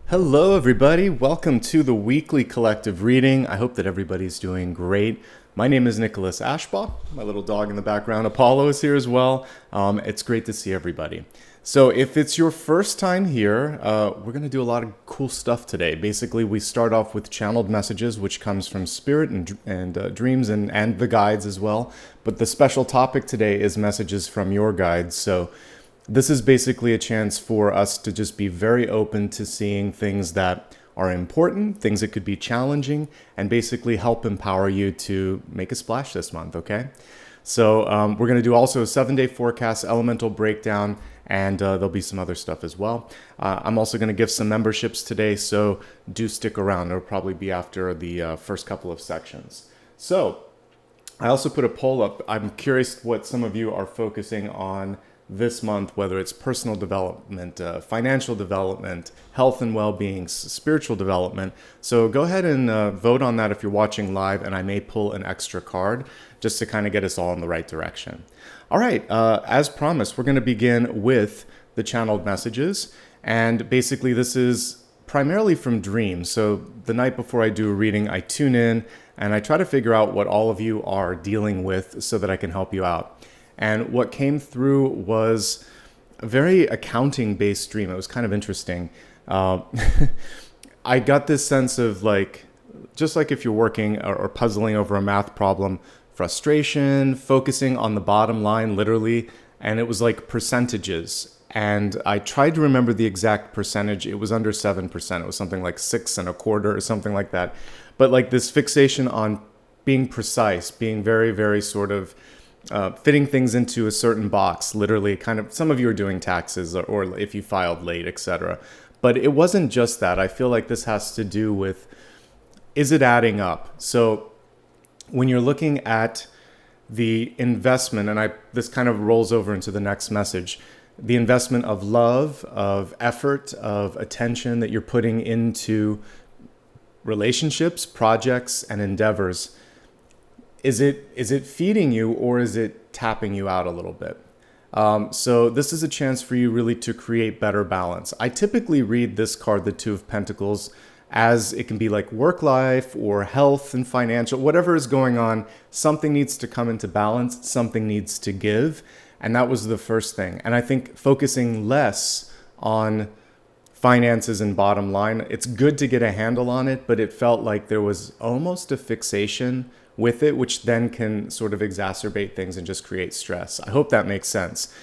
Hello, everybody. Welcome to the weekly collective reading. I hope that everybody's doing great. My name is Nicholas Ashbaugh. My little dog in the background, Apollo, is here as well. It's great to see everybody. So if it's your first time here, we're going to do a lot of cool stuff today. Basically, we start off with channeled messages, which comes from spirit and dreams and the guides as well. But the special topic today is messages from your guides. So this is basically a chance for us to just be very open to seeing things that are important, things that could be challenging, and basically help empower you to make a splash this month, okay? So we're going to do also a 7-day forecast, elemental breakdown, and there'll be some other stuff as well. I'm also going to give some memberships today, so do stick around. It'll probably be after the first couple of sections. So I also put a poll up. I'm curious what some of you are focusing on this month, whether it's personal development, financial development, health and well-being, spiritual development. So go ahead and vote on that if you're watching live, and I may pull an extra card just to kind of get us all in the right direction. All right, as promised, we're going to begin with the channeled messages. And basically this is primarily from dreams. So the night before I do a reading, I tune in and I try to figure out what all of you are dealing with so that I can help you out. And what came through was a very accounting-based dream. It was kind of interesting. I got this sense of just like if you're working or puzzling over a math problem, frustration, focusing on the bottom line, literally, and it was like percentages. And I tried to remember the exact percentage. It was under 7%. It was something like 6.25 or something like that. But like this fixation on being precise, being very, very sort of fitting things into a certain box, literally kind of, some of you are doing taxes or if you filed late, etc. But it wasn't just that. I feel like this has to do with, is it adding up? So when you're looking at the investment, and this kind of rolls over into the next message, the investment of love, of effort, of attention that you're putting into relationships, projects, and endeavors, is it feeding you or is it tapping you out a little bit? So this is a chance for you really to create better balance. I typically read this card, the Two of Pentacles, as it can be like work life or health and financial, whatever is going on, something needs to come into balance, something needs to give. And that was the first thing. And I think focusing less on finances and bottom line, it's good to get a handle on it, but it felt like there was almost a fixation with it, which then can sort of exacerbate things and just create stress. I hope that makes sense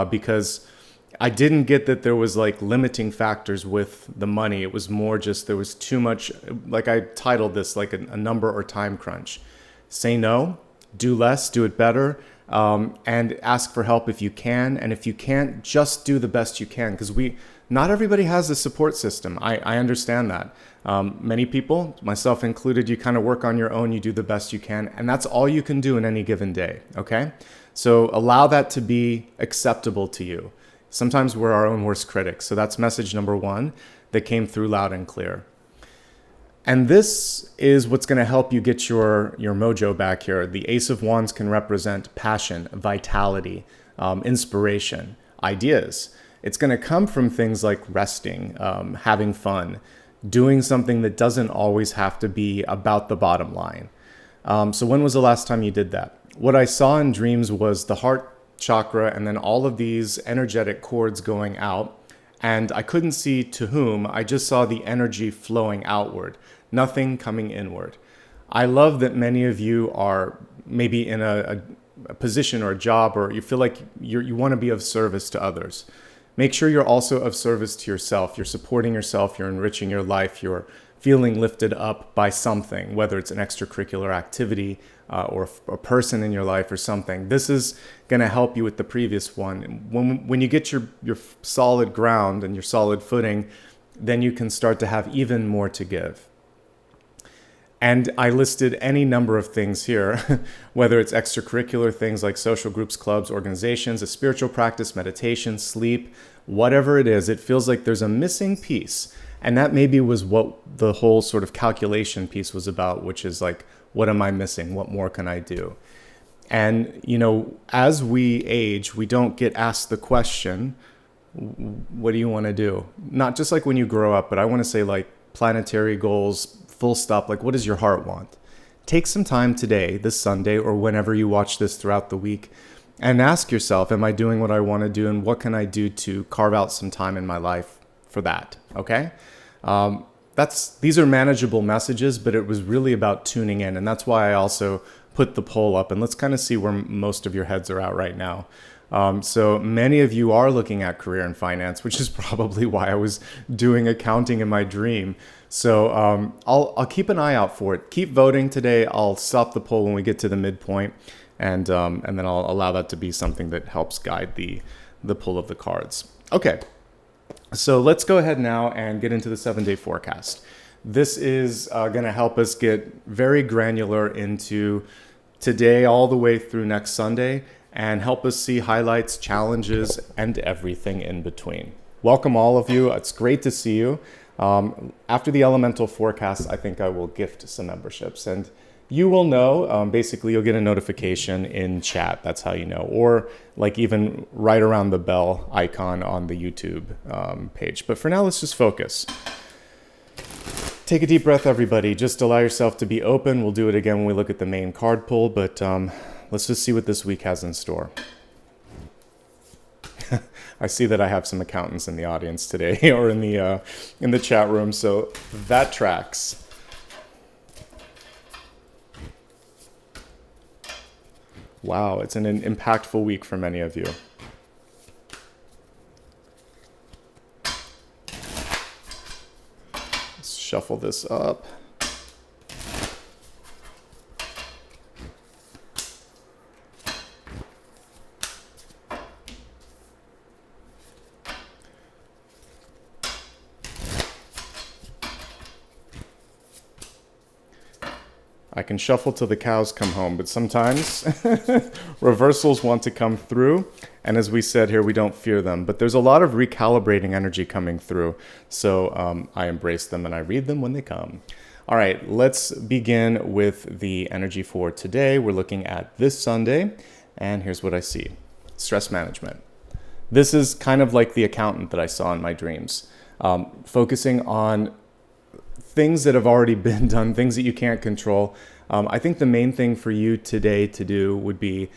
because I didn't get that there was like limiting factors with the money. It was more just there was too much, like I titled this like a number or time crunch. Say no, do less, do it better, and ask for help if you can. And if you can't, just do the best you can because not everybody has a support system. I understand that. Many people, myself included, you kind of work on your own, you do the best you can, and that's all you can do in any given day, okay? So allow that to be acceptable to you. Sometimes we're our own worst critics. So that's message number one that came through loud and clear. And this is what's going to help you get your mojo back here. The Ace of Wands can represent passion, vitality, inspiration, ideas. It's going to come from things like resting, having fun, doing something that doesn't always have to be about the bottom line. So when was the last time you did that? What I saw in dreams was the heart chakra and then all of these energetic cords going out. And I couldn't see to whom. I just saw the energy flowing outward, nothing coming inward. I love that many of you are maybe in a position or a job or you feel like you want to be of service to others. Make sure you're also of service to yourself. You're supporting yourself, you're enriching your life, you're feeling lifted up by something, whether it's an extracurricular activity or a person in your life or something. This is going to help you with the previous one. When you get your solid ground and your solid footing, then you can start to have even more to give. And I listed any number of things here, whether it's extracurricular things like social groups, clubs, organizations, a spiritual practice, meditation, sleep, whatever it is, it feels like there's a missing piece. And that maybe was what the whole sort of calculation piece was about, which is like, what am I missing? What more can I do? And, as we age, we don't get asked the question, What do you want to do? Not just like when you grow up, but I want to say like planetary goals, full stop. Like, what does your heart want? Take some time today, this Sunday, or whenever you watch this throughout the week, and ask yourself, am I doing what I want to do? And what can I do to carve out some time in my life for that? Okay. These are manageable messages, but it was really about tuning in. And that's why I also put the poll up, and let's kind of see where most of your heads are at right now. So many of you are looking at career and finance, which is probably why I was doing accounting in my dream. So I'll keep an eye out for it. Keep voting today. I'll stop the poll when we get to the midpoint, and then I'll allow that to be something that helps guide the pull of the cards. Okay, so let's go ahead now and get into the 7-day forecast. This is going to help us get very granular into today all the way through next Sunday, and help us see highlights, challenges, and everything in between. Welcome all of you. It's great to see you. After the elemental forecast, I think I will gift some memberships, and you will know, basically you'll get a notification in chat. That's how you know, or like even right around the bell icon on the YouTube page. But for now, let's just focus. Take a deep breath, everybody. Just allow yourself to be open. We'll do it again when we look at the main card pull, but let's just see what this week has in store. I see that I have some accountants in the audience today, or in the chat room, so that tracks. Wow, it's an impactful week for many of you. Let's shuffle this up. I can shuffle till the cows come home, but sometimes reversals want to come through. And as we said here, we don't fear them. But there's a lot of recalibrating energy coming through. So I embrace them and I read them when they come. All right, let's begin with the energy for today. We're looking at this Sunday. And here's what I see. Stress management. This is kind of like the accountant that I saw in my dreams. Focusing on things that have already been done, things that you can't control. I think the main thing for you today to do would be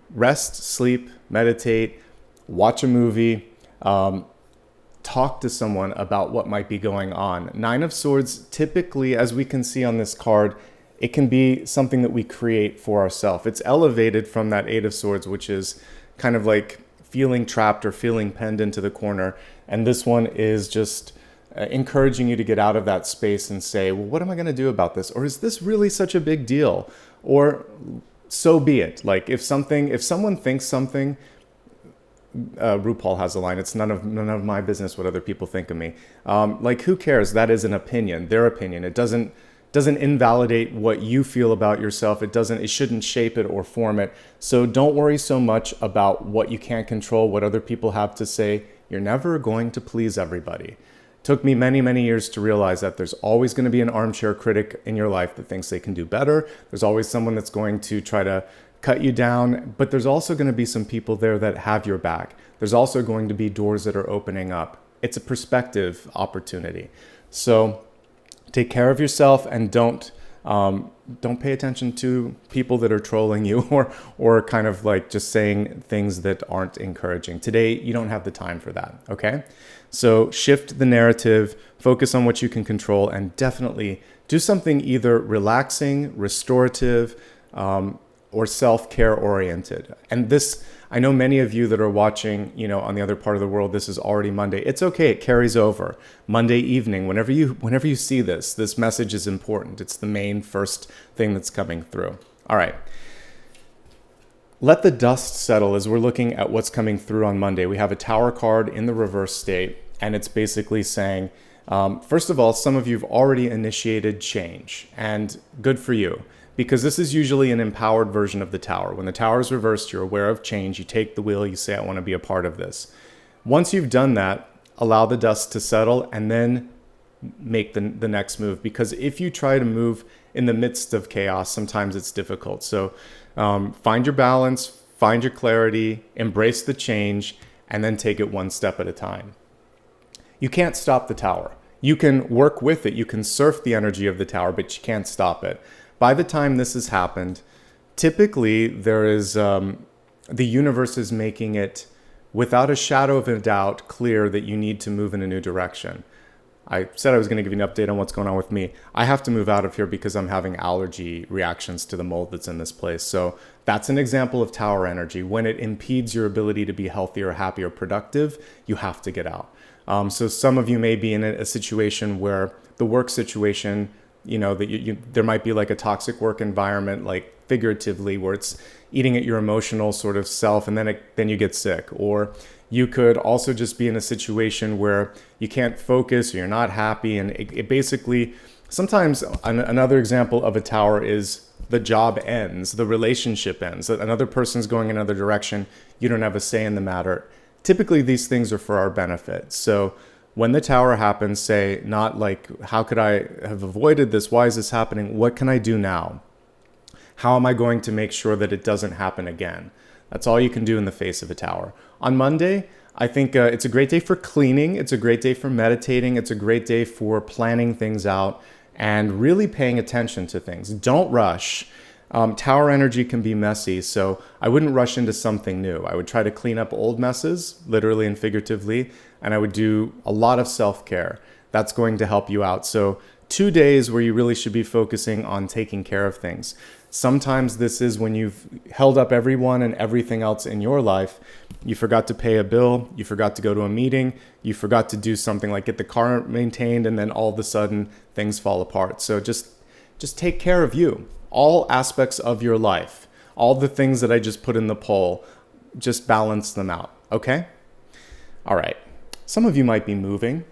rest, sleep, meditate, watch a movie, talk to someone about what might be going on. 9 of Swords, typically, as we can see on this card, it can be something that we create for ourselves. It's elevated from that 8 of Swords, which is kind of like feeling trapped or feeling penned into the corner. And this one is just encouraging you to get out of that space and say, well, what am I going to do about this? Or is this really such a big deal? Or so be it. Like if someone thinks something, RuPaul has a line, it's none of my business what other people think of me. Like who cares? That is an opinion, their opinion. It doesn't invalidate what you feel about yourself. It shouldn't shape it or form it. So don't worry so much about what you can't control, what other people have to say. You're never going to please everybody. Took me many, many years to realize that there's always going to be an armchair critic in your life that thinks they can do better. There's always someone that's going to try to cut you down, but there's also going to be some people there that have your back. There's also going to be doors that are opening up. It's a perspective opportunity. So take care of yourself and don't pay attention to people that are trolling you or kind of like just saying things that aren't encouraging. Today, you don't have the time for that, okay? So shift the narrative, focus on what you can control, and definitely do something either relaxing, restorative, or self-care oriented. And this, I know many of you that are watching, on the other part of the world, this is already Monday. It's okay, it carries over. Monday evening, whenever you see this message is important. It's the main first thing that's coming through. All right. Let the dust settle as we're looking at what's coming through on Monday. We have a Tower card in the reverse state, and it's basically saying, first of all, some of you have already initiated change, and good for you, because this is usually an empowered version of the Tower. When the Tower is reversed, you're aware of change, you take the wheel, you say, I want to be a part of this. Once you've done that, allow the dust to settle, and then make the next move, because if you try to move in the midst of chaos, sometimes it's difficult. So find your balance, find your clarity, embrace the change, and then take it one step at a time. You can't stop the tower. You can work with it. You can surf the energy of the tower, but you can't stop it. By the time this has happened, typically there is, the universe is making it without a shadow of a doubt clear that you need to move in a new direction. I said I was going to give you an update on what's going on with me. I have to move out of here because I'm having allergy reactions to the mold that's in this place. So that's an example of tower energy. When it impedes your ability to be healthy or happy or productive, you have to get out. So some of you may be in a situation where the work situation, that there might be like a toxic work environment, like figuratively, where it's eating at your emotional sort of self, and then you get sick. Or you could also just be in a situation where you can't focus, or you're not happy, and it basically, sometimes another example of a tower is the job ends, the relationship ends, another person's going another direction, you don't have a say in the matter. Typically, these things are for our benefit. So when the tower happens, say, not like, how could I have avoided this? Why is this happening? What can I do now? How am I going to make sure that it doesn't happen again? That's all you can do in the face of a tower. On Monday, I think it's a great day for cleaning. It's a great day for meditating. It's a great day for planning things out and really paying attention to things. Don't rush. Tower energy can be messy, so I wouldn't rush into something new. I would try to clean up old messes, literally and figuratively, and I would do a lot of self-care. That's going to help you out. So 2 days where you really should be focusing on taking care of things. Sometimes this is when you've held up everyone and everything else in your life. You forgot to pay a bill, you forgot to go to a meeting, you forgot to do something like get the car maintained, and then all of a sudden things fall apart. So just take care of you. All aspects of your life, all the things that I just put in the poll, just balance them out, okay? All right, some of you might be moving.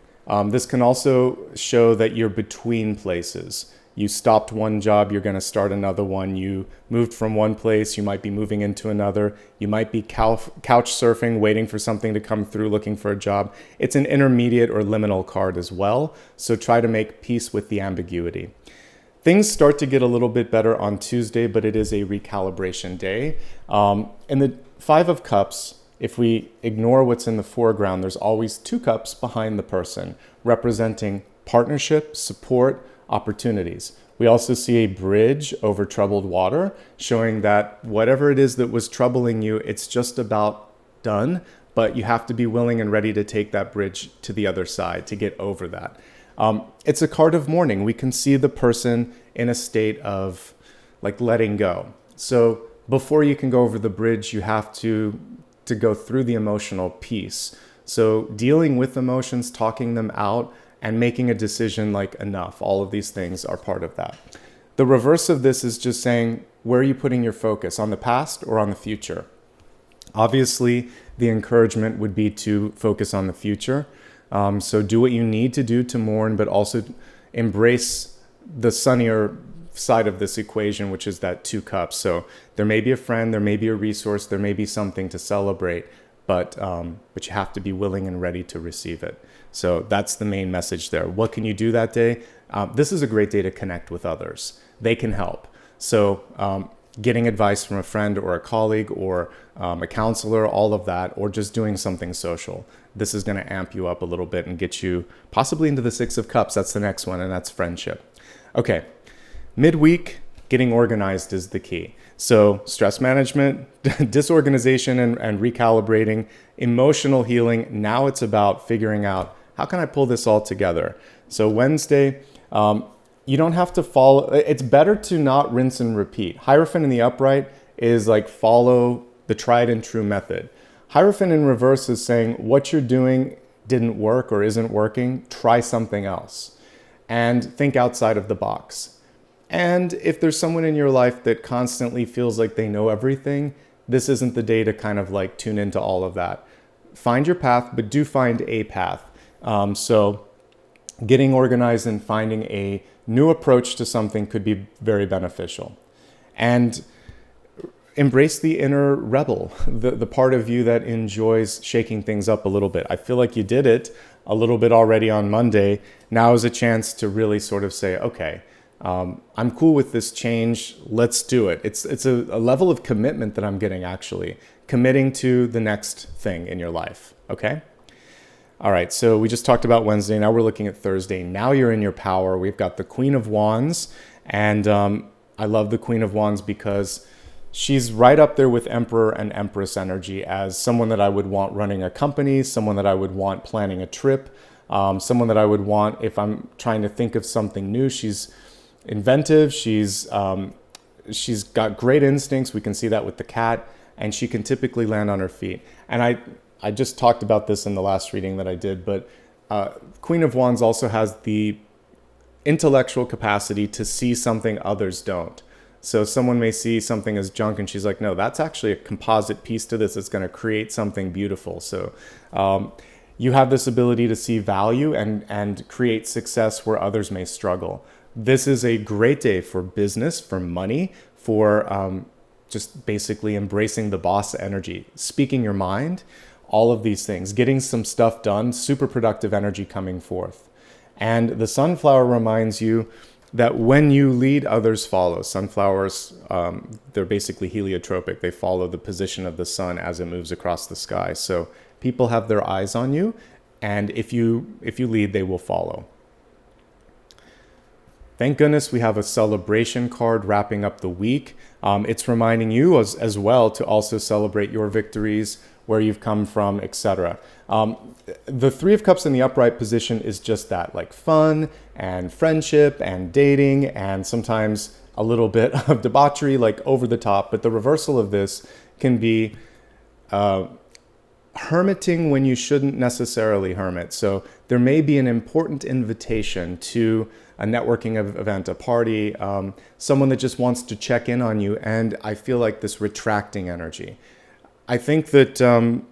This can also show that you're between places. You stopped one job, you're going to start another one. You moved from one place, you might be moving into another. You might be couch surfing, waiting for something to come through, looking for a job. It's an intermediate or liminal card as well, so try to make peace with the ambiguity. Things start to get a little bit better on Tuesday, but it is a recalibration day. In the Five of Cups, if we ignore what's in the foreground, there's always 2 cups behind the person, representing partnership, support, opportunities. We also see a bridge over troubled water, showing that whatever it is that was troubling you, it's just about done, but you have to be willing and ready to take that bridge to the other side to get over that. It's a card of mourning. We can see the person in a state of like letting go. So before you can go over the bridge, you have to go through the emotional piece. So dealing with emotions, talking them out, and making a decision like enough. All of these things are part of that. The reverse of this is just saying, where are you putting your focus? On the past or on the future? Obviously, the encouragement would be to focus on the future. So do what you need to do to mourn, but also embrace the sunnier side of this equation, which is that 2 cups. So there may be a friend, there may be a resource, there may be something to celebrate, but you have to be willing and ready to receive it. So that's the main message there. What can you do that day? This is a great day to connect with others. They can help. So getting advice from a friend or a colleague or a counselor, all of that, or just doing something social. This is going to amp you up a little bit and get you possibly into the 6 of Cups. That's the next one, and that's friendship. Okay, midweek, getting organized is the key. So stress management, disorganization and recalibrating, emotional healing. Now it's about figuring out, how can I pull this all together? So Wednesday, you don't have to follow. It's better to not rinse and repeat. Hierophant in the upright is like follow the tried and true method. Hierophant in reverse is saying what you're doing didn't work or isn't working. Try something else and think outside of the box. And if there's someone in your life that constantly feels like they know everything, this isn't the day to kind of like tune into all of that. Find your path, but do find a path. So getting organized and finding a new approach to something could be very beneficial. And embrace the inner rebel, the part of you that enjoys shaking things up a little bit. I feel like you did it a little bit already on Monday. Now is a chance to really sort of say, okay, I'm cool with this change. Let's do it. It's a level of commitment that I'm getting, actually. committing to the next thing in your life, okay? All right, so we just talked about Wednesday. Now we're looking at Thursday. Now you're in your power. We've got the Queen of Wands, and I love the Queen of Wands because she's right up there with Emperor and Empress energy as someone that I would want running a company, someone that I would want planning a trip, someone that I would want if I'm trying to think of something new. She's inventive. She's got great instincts. We can see that with the cat, and she can typically land on her feet. And I just talked about this in the last reading that I did, but Queen of Wands also has the intellectual capacity to see something others don't. So someone may see something as junk and she's like, no, that's actually a composite piece to this. It's going to create something beautiful. So you have this ability to see value and create success where others may struggle. This is a great day for business, for money, for just basically embracing the boss energy, speaking your mind, all of these things, getting some stuff done, super productive energy coming forth. And the sunflower reminds you that when you lead, others follow. Sunflowers, they're basically heliotropic. They follow the position of the sun as it moves across the sky. So people have their eyes on you, and if you lead, they will follow. Thank goodness we have a celebration card wrapping up the week. It's reminding you as well to also celebrate your victories, where you've come from, etc. The Three of Cups in the upright position is just that, like fun and friendship and dating and sometimes a little bit of debauchery, like over the top. But the reversal of this can be hermiting when you shouldn't necessarily hermit. So there may be an important invitation to a networking event, a party, someone that just wants to check in on you. And I feel like this retracting energy. I think that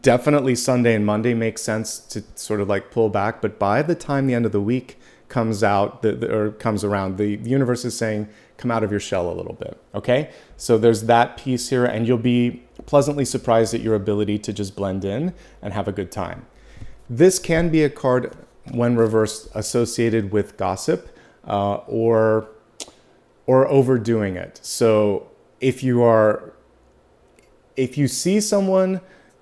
definitely Sunday and Monday makes sense to sort of like pull back. But by the time the end of the week comes out or comes around, the universe is saying, come out of your shell a little bit. Okay. So there's that piece here, and you'll be pleasantly surprised at your ability to just blend in and have a good time. This can be a card when reversed associated with gossip or overdoing it. So if you see someone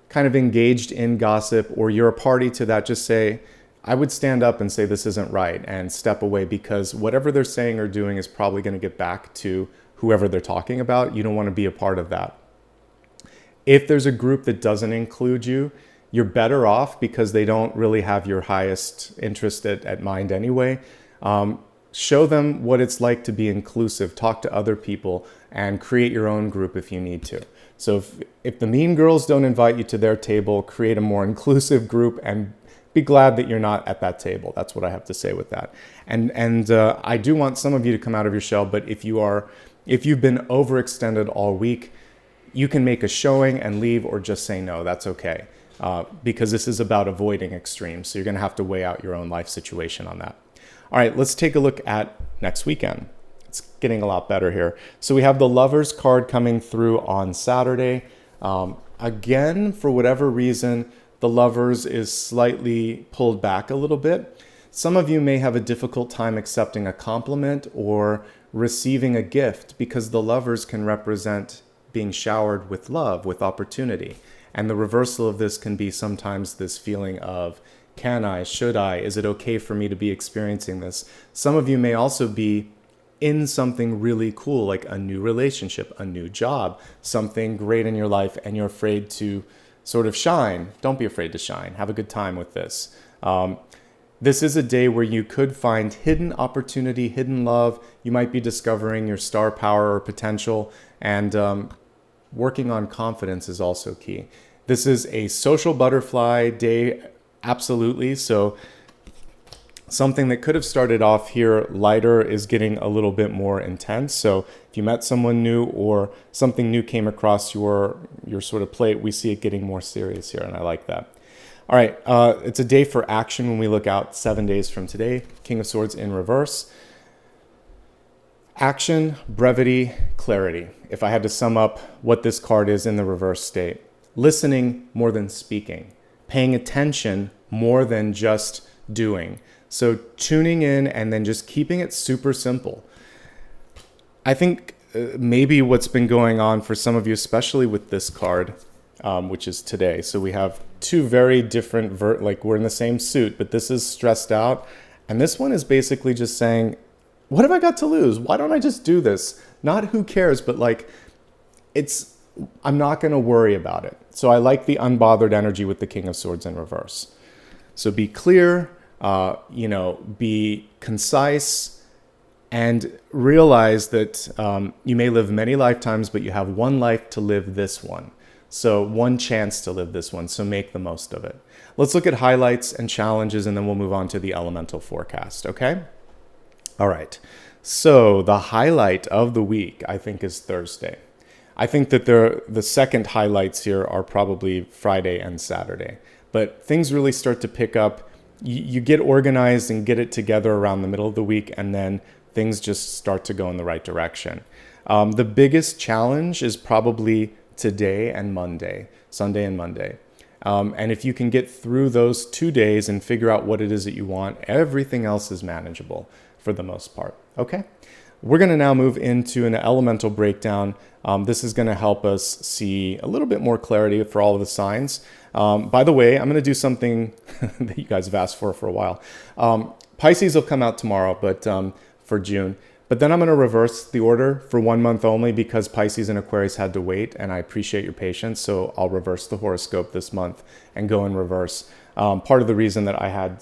kind of engaged in gossip or you're a party to that, just say, I would stand up and say this isn't right and step away, because whatever they're saying or doing is probably going to get back to whoever they're talking about. You don't want to be a part of that. If there's a group that doesn't include you, you're better off because they don't really have your highest interest at mind anyway. Show them what it's like to be inclusive, talk to other people, and create your own group if you need to. So if the mean girls don't invite you to their table, create a more inclusive group and be glad that you're not at that table. That's what I have to say with that. And I do want some of you to come out of your shell, but if you've been overextended all week, you can make a showing and leave or just say no, that's okay. Because this is about avoiding extremes. So you're going to have to weigh out your own life situation on that. All right, let's take a look at next weekend. It's getting a lot better here. So we have the Lovers card coming through on Saturday. Again, for whatever reason, the Lovers is slightly pulled back a little bit. Some of you may have a difficult time accepting a compliment or receiving a gift because the Lovers can represent being showered with love, with opportunity. And the reversal of this can be sometimes this feeling of, can I, should I, is it okay for me to be experiencing this? Some of you may also be in something really cool, like a new relationship, a new job, something great in your life, and you're afraid to sort of shine. Don't be afraid to shine. Have a good time with this. This is a day where you could find hidden opportunity, hidden love. You might be discovering your star power or potential, and working on confidence is also key. This is a social butterfly day, absolutely. So something that could have started off here lighter is getting a little bit more intense. So if you met someone new or something new came across your sort of plate, we see it getting more serious here, and I like that. All right, it's a day for action when we look out 7 days from today. King of Swords in reverse. Action, brevity, clarity. If I had to sum up what this card is in the reverse state. Listening more than speaking. Paying attention more than just doing. So tuning in and then just keeping it super simple. I think maybe what's been going on for some of you, especially with this card, which is today. So we have two very different, like we're in the same suit, but this is stressed out. And this one is basically just saying, what have I got to lose? Why don't I just do this? Not who cares, but like, I'm not going to worry about it. So I like the unbothered energy with the King of Swords in reverse. So be clear, be concise, and realize that you may live many lifetimes, but you have one life to live this one. So one chance to live this one. So make the most of it. Let's look at highlights and challenges, and then we'll move on to the elemental forecast. Okay. All right. So the highlight of the week, I think, is Thursday. I think that the second highlights here are probably Friday and Saturday. But things really start to pick up. You get organized and get it together around the middle of the week, and then things just start to go in the right direction. The biggest challenge is probably today and Monday, Sunday and Monday. And if you can get through those 2 days and figure out what it is that you want, everything else is manageable for the most part. Okay? We're going to now move into an elemental breakdown. This is going to help us see a little bit more clarity for all of the signs. By the way, I'm going to do something that you guys have asked for a while. Pisces will come out tomorrow, but for June. But then I'm going to reverse the order for 1 month only because Pisces and Aquarius had to wait, and I appreciate your patience. So I'll reverse the horoscope this month and go in reverse. Part of the reason that I had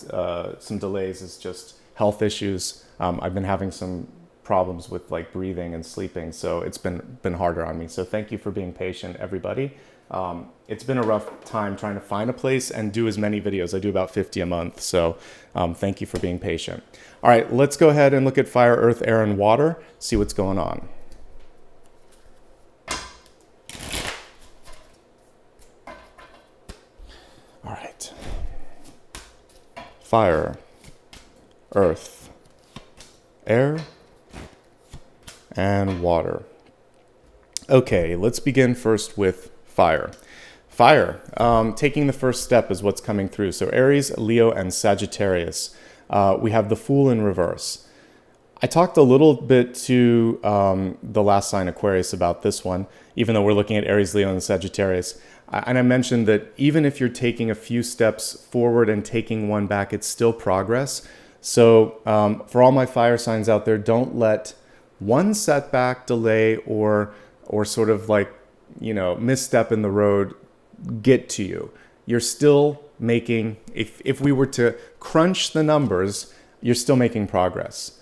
some delays is just health issues. I've been having some problems with like breathing and sleeping, so it's been harder on me. So thank you for being patient, everybody. It's been a rough time trying to find a place and do as many videos. I do about 50 a month, so thank you for being patient. All right, let's go ahead and look at fire, earth, air, and water, see what's going on. All right. Fire, earth, air, and water. Okay, let's begin first with fire. Fire, taking the first step is what's coming through. So Aries, Leo, and Sagittarius. We have the Fool in reverse. I talked a little bit to the last sign, Aquarius, about this one, even though we're looking at Aries, Leo, and Sagittarius. And I mentioned that even if you're taking a few steps forward and taking one back, it's still progress. So for all my fire signs out there, don't let one setback, delay, or sort of like, misstep in the road get to you. You're still making, if we were to crunch the numbers, you're still making progress.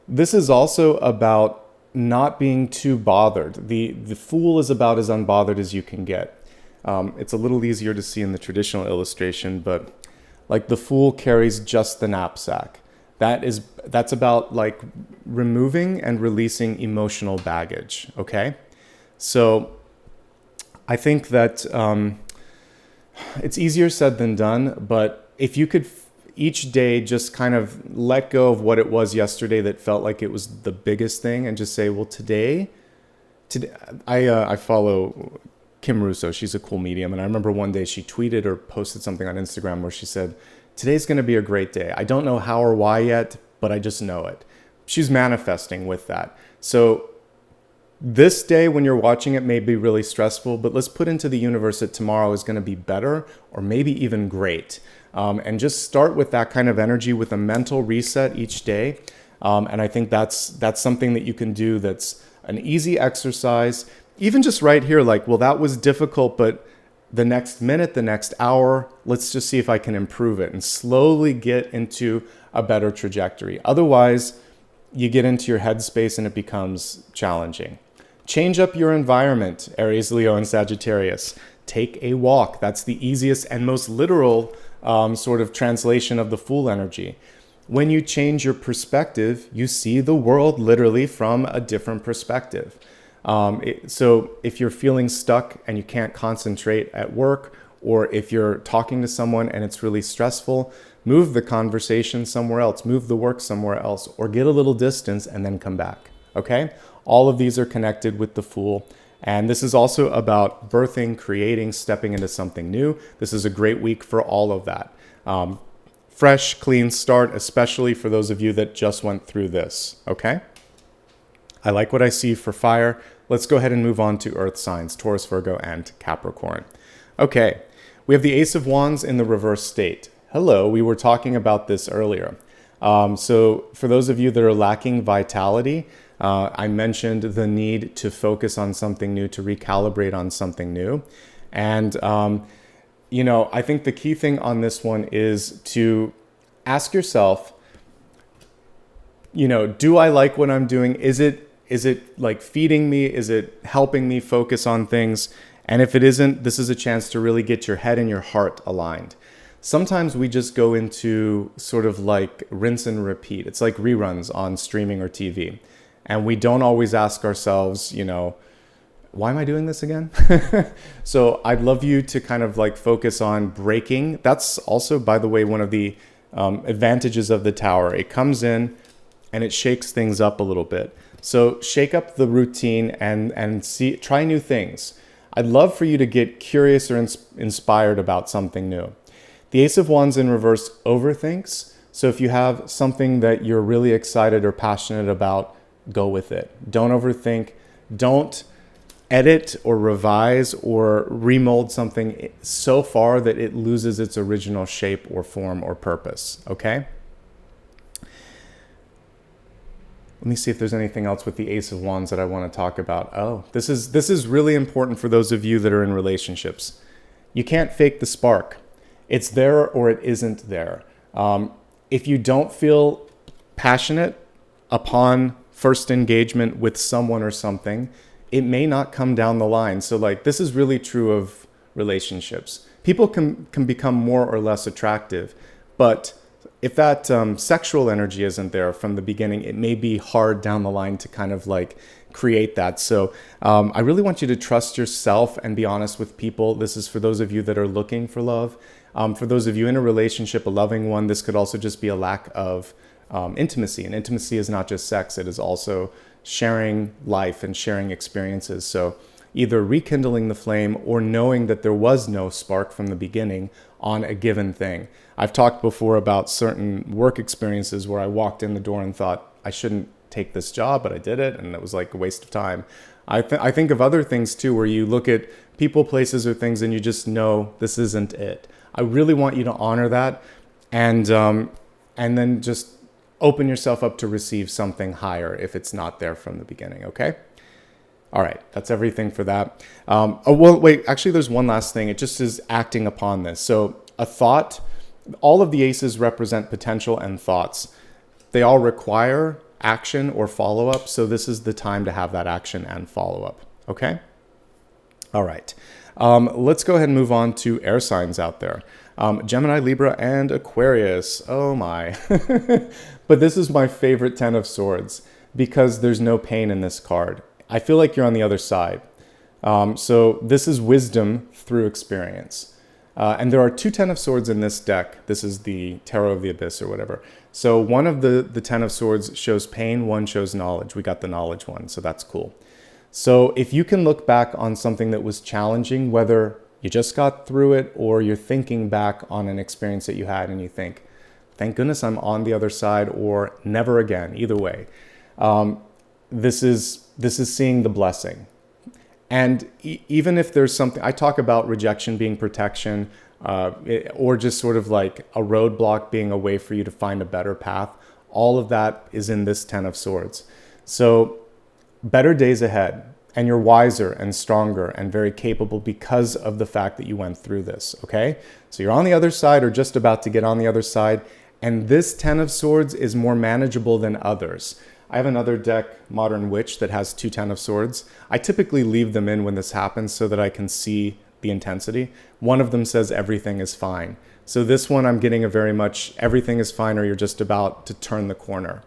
This is also about not being too bothered. The Fool is about as unbothered as you can get. It's a little easier to see in the traditional illustration, but like the Fool carries just the knapsack. That's about like removing and releasing emotional baggage, okay? So I think that it's easier said than done, but if you could each day just kind of let go of what it was yesterday that felt like it was the biggest thing and just say, well, today I follow Kim Russo. She's a cool medium. And I remember one day she tweeted or posted something on Instagram where she said, today's going to be a great day. I don't know how or why yet, but I just know it. She's manifesting with that. So this day when you're watching it may be really stressful, but let's put into the universe that tomorrow is going to be better or maybe even great. And just start with that kind of energy with a mental reset each day. And I think that's something that you can do that's an easy exercise. Even just right here, like, well, that was difficult, but the next minute, the next hour, let's just see if I can improve it and slowly get into a better trajectory. Otherwise, you get into your headspace and it becomes challenging. Change up your environment, Aries, Leo, and Sagittarius. Take a walk. That's the easiest and most literal sort of translation of the Fool energy. When you change your perspective, you see the world literally from a different perspective. So if you're feeling stuck and you can't concentrate at work, or if you're talking to someone and it's really stressful, move the conversation somewhere else, move the work somewhere else, or get a little distance and then come back. Okay? All of these are connected with the Fool. And this is also about birthing, creating, stepping into something new. This is a great week for all of that. Fresh, clean start, especially for those of you that just went through this. Okay? I like what I see for fire. Let's go ahead and move on to earth signs, Taurus, Virgo, and Capricorn. Okay, we have the Ace of Wands in the reverse state. Hello, we were talking about this earlier. So for those of you that are lacking vitality, I mentioned the need to focus on something new, to recalibrate on something new. And, I think the key thing on this one is to ask yourself, do I like what I'm doing? Is it like feeding me? Is it helping me focus on things? And if it isn't, this is a chance to really get your head and your heart aligned. Sometimes we just go into sort of like rinse and repeat. It's like reruns on streaming or TV. And we don't always ask ourselves, why am I doing this again? So I'd love you to kind of like focus on breaking. That's also, by the way, one of the advantages of the Tower. It comes in and it shakes things up a little bit. So shake up the routine and try new things. I'd love for you to get curious or inspired about something new. The Ace of Wands in reverse overthinks. So if you have something that you're really excited or passionate about, go with it. Don't overthink. Don't edit or revise or remold something so far that it loses its original shape or form or purpose. Okay? Let me see if there's anything else with the Ace of Wands that I want to talk about. Oh, this is really important for those of you that are in relationships. You can't fake the spark. It's there or it isn't there. If you don't feel passionate upon first engagement with someone or something, it may not come down the line. So like this is really true of relationships. People can become more or less attractive, but if that sexual energy isn't there from the beginning, it may be hard down the line to kind of like create that. So I really want you to trust yourself and be honest with people. This is for those of you that are looking for love. For those of you in a relationship, a loving one, this could also just be a lack of intimacy. And intimacy is not just sex. It is also sharing life and sharing experiences. So either rekindling the flame or knowing that there was no spark from the beginning on a given thing. I've talked before about certain work experiences where I walked in the door and thought I shouldn't take this job, but I did it, and it was like a waste of time. I think of other things too, where you look at people, places, or things, and you just know this isn't it. I really want you to honor that, and then just open yourself up to receive something higher if it's not there from the beginning. Okay. All right, that's everything for that. Wait, actually, there's one last thing. It just is acting upon this. So a thought, all of the aces represent potential and thoughts. They all require action or follow-up. So this is the time to have that action and follow-up. Okay? All right. Let's go ahead and move on to air signs out there. Gemini, Libra, and Aquarius. Oh my. But this is my favorite 10 of Swords because there's no pain in this card. I feel like you're on the other side. So this is wisdom through experience. And there are two 10 of Swords in this deck. This is the Tarot of the Abyss or whatever. So one of the 10 of Swords shows pain, one shows knowledge. We got the knowledge one, so that's cool. So if you can look back on something that was challenging, whether you just got through it or you're thinking back on an experience that you had and you think, thank goodness I'm on the other side, or never again, either way. This is seeing the blessing. And even if there's something, I talk about rejection being protection, or just sort of like a roadblock being a way for you to find a better path. All of that is in this 10 of Swords. So better days ahead, and you're wiser and stronger and very capable because of the fact that you went through this, okay? So you're on the other side or just about to get on the other side, and this 10 of Swords is more manageable than others. I have another deck, Modern Witch, that has two 10 of Swords. I typically leave them in when this happens so that I can see the intensity. One of them says everything is fine. So this one I'm getting a very much everything is fine or you're just about to turn the corner.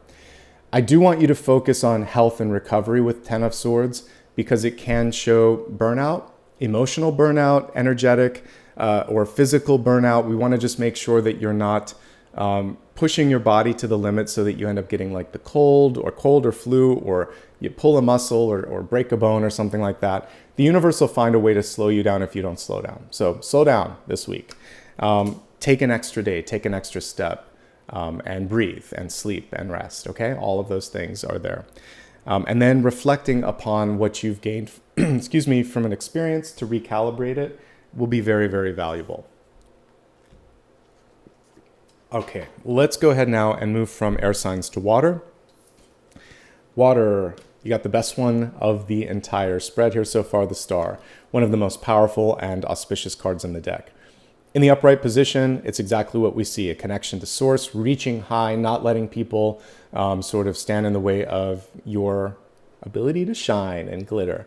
I do want you to focus on health and recovery with 10 of Swords because it can show burnout, emotional burnout, energetic, or physical burnout. We want to just make sure that you're not pushing your body to the limit so that you end up getting like the cold or flu, or you pull a muscle or break a bone or something like that. The universe will find a way to slow you down if you don't slow down. So slow down this week. Take an extra day, take an extra step, and breathe and sleep and rest. Okay, all of those things are there. And then reflecting upon what you've gained, excuse me, from an experience to recalibrate it will be very, very valuable. Okay, let's go ahead now and move from air signs to water. Water, you got the best one of the entire spread here so far, the Star, one of the most powerful and auspicious cards in the deck. In the upright position, it's exactly what we see, a connection to source, reaching high, not letting people sort of stand in the way of your ability to shine and glitter.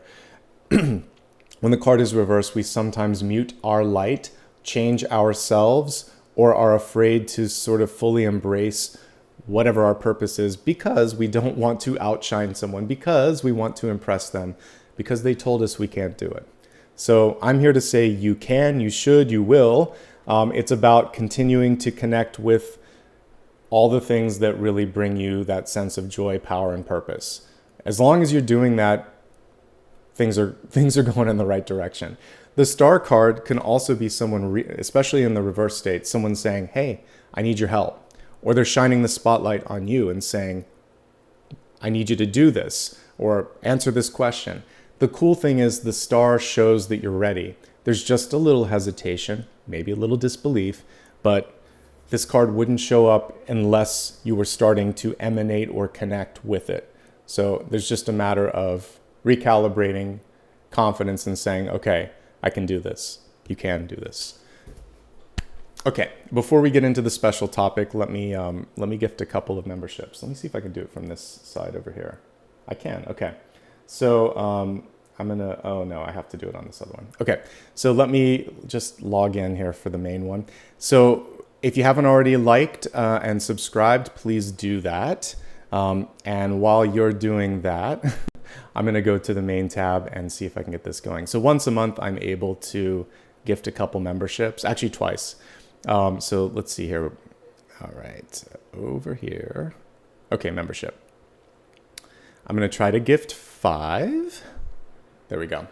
When the card is reversed, we sometimes mute our light, change ourselves, or are afraid to sort of fully embrace whatever our purpose is because we don't want to outshine someone, because we want to impress them, because they told us we can't do it. So I'm here to say you can, you should, you will. It's about continuing to connect with all the things that really bring you that sense of joy, power, and purpose. As long as you're doing that, things are going in the right direction. The Star card can also be someone, especially in the reverse state, someone saying, hey, I need your help. Or they're shining the spotlight on you and saying, I need you to do this or answer this question. The cool thing is the Star shows that you're ready. There's just a little hesitation, maybe a little disbelief, but this card wouldn't show up unless you were starting to emanate or connect with it. So there's just a matter of recalibrating confidence and saying, okay, I can do this. You can do this. Okay, before we get into the special topic, let me gift a couple of memberships. Let me see if I can do it from this side over here. I can, okay. So I'm gonna, oh no, I have to do it on this other one. Okay, so let me just log in here for the main one. So if you haven't already liked and subscribed, please do that. And while you're doing that, I'm gonna go to the main tab and see if I can get this going. So once a month, I'm able to gift a couple memberships, actually twice. So let's see here. All right, over here. Okay, membership. I'm gonna try to gift 5. There we go.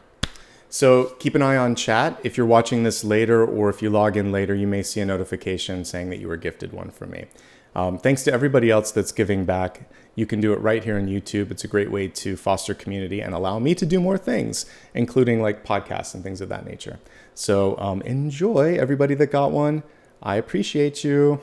So keep an eye on chat. If you're watching this later or if you log in later, you may see a notification saying that you were gifted one from me. Thanks to everybody else that's giving back. You can do it right here on YouTube. It's a great way to foster community and allow me to do more things, including like podcasts and things of that nature. So enjoy, everybody that got one. I appreciate you.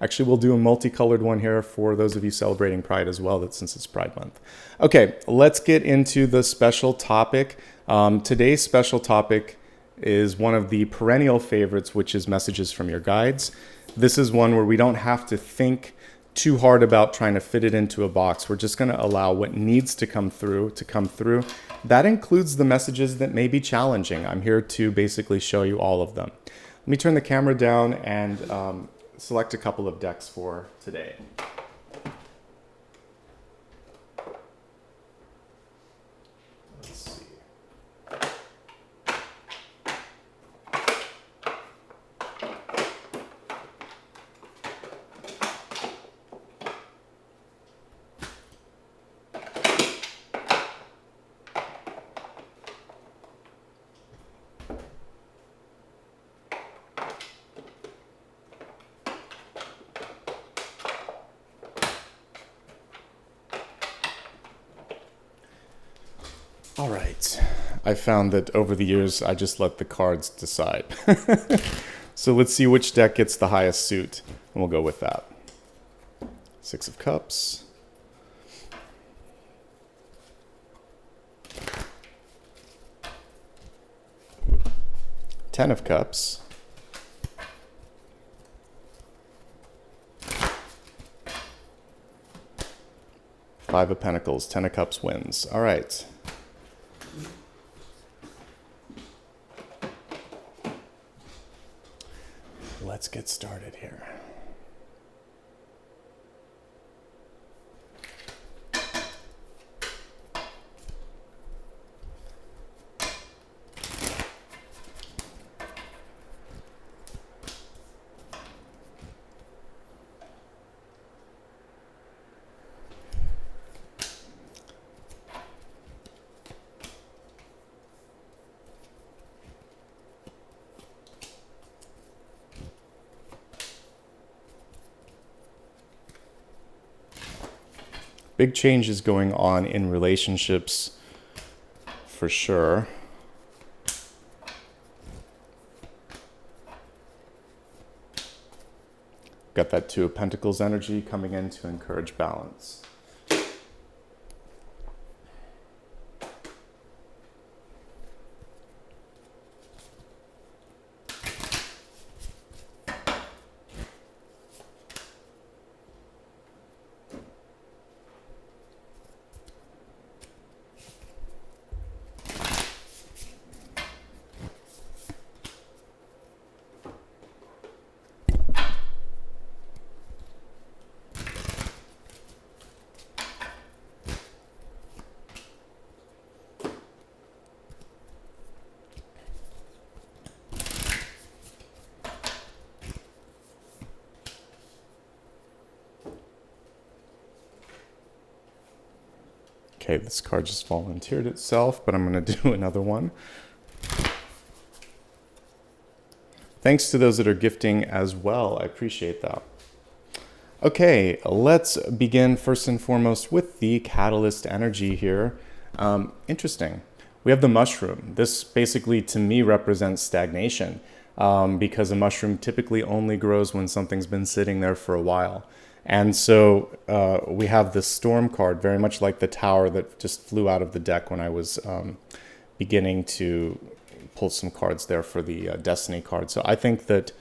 Actually, we'll do a multicolored one here for those of you celebrating Pride as well, since it's Pride Month. Okay, let's get into the special topic. Today's special topic is one of the perennial favorites, which is messages from your guides. This is one where we don't have to think too hard about trying to fit it into a box. We're just going to allow what needs to come through. That includes the messages that may be challenging. I'm here to basically show you all of them. Let me turn the camera down and select a couple of decks for today. Let's see. All right, I found that over the years, I just let the cards decide. So let's see which deck gets the highest suit, and we'll go with that. 6 of Cups. Ten of Cups. Five of Pentacles. 10 of Cups wins. All right. Let's get started here. Big changes going on in relationships for sure. Got that Two of Pentacles energy coming in to encourage balance. Okay, this card just volunteered itself, but I'm going to do another one. Thanks to those that are gifting as well. I appreciate that. Okay, let's begin first and foremost with the catalyst energy here. Interesting. We have the mushroom. This basically, to me, represents stagnation because a mushroom typically only grows when something's been sitting there for a while. And so we have the storm card, very much like the tower that just flew out of the deck when I was beginning to pull some cards there for the destiny card. So I think that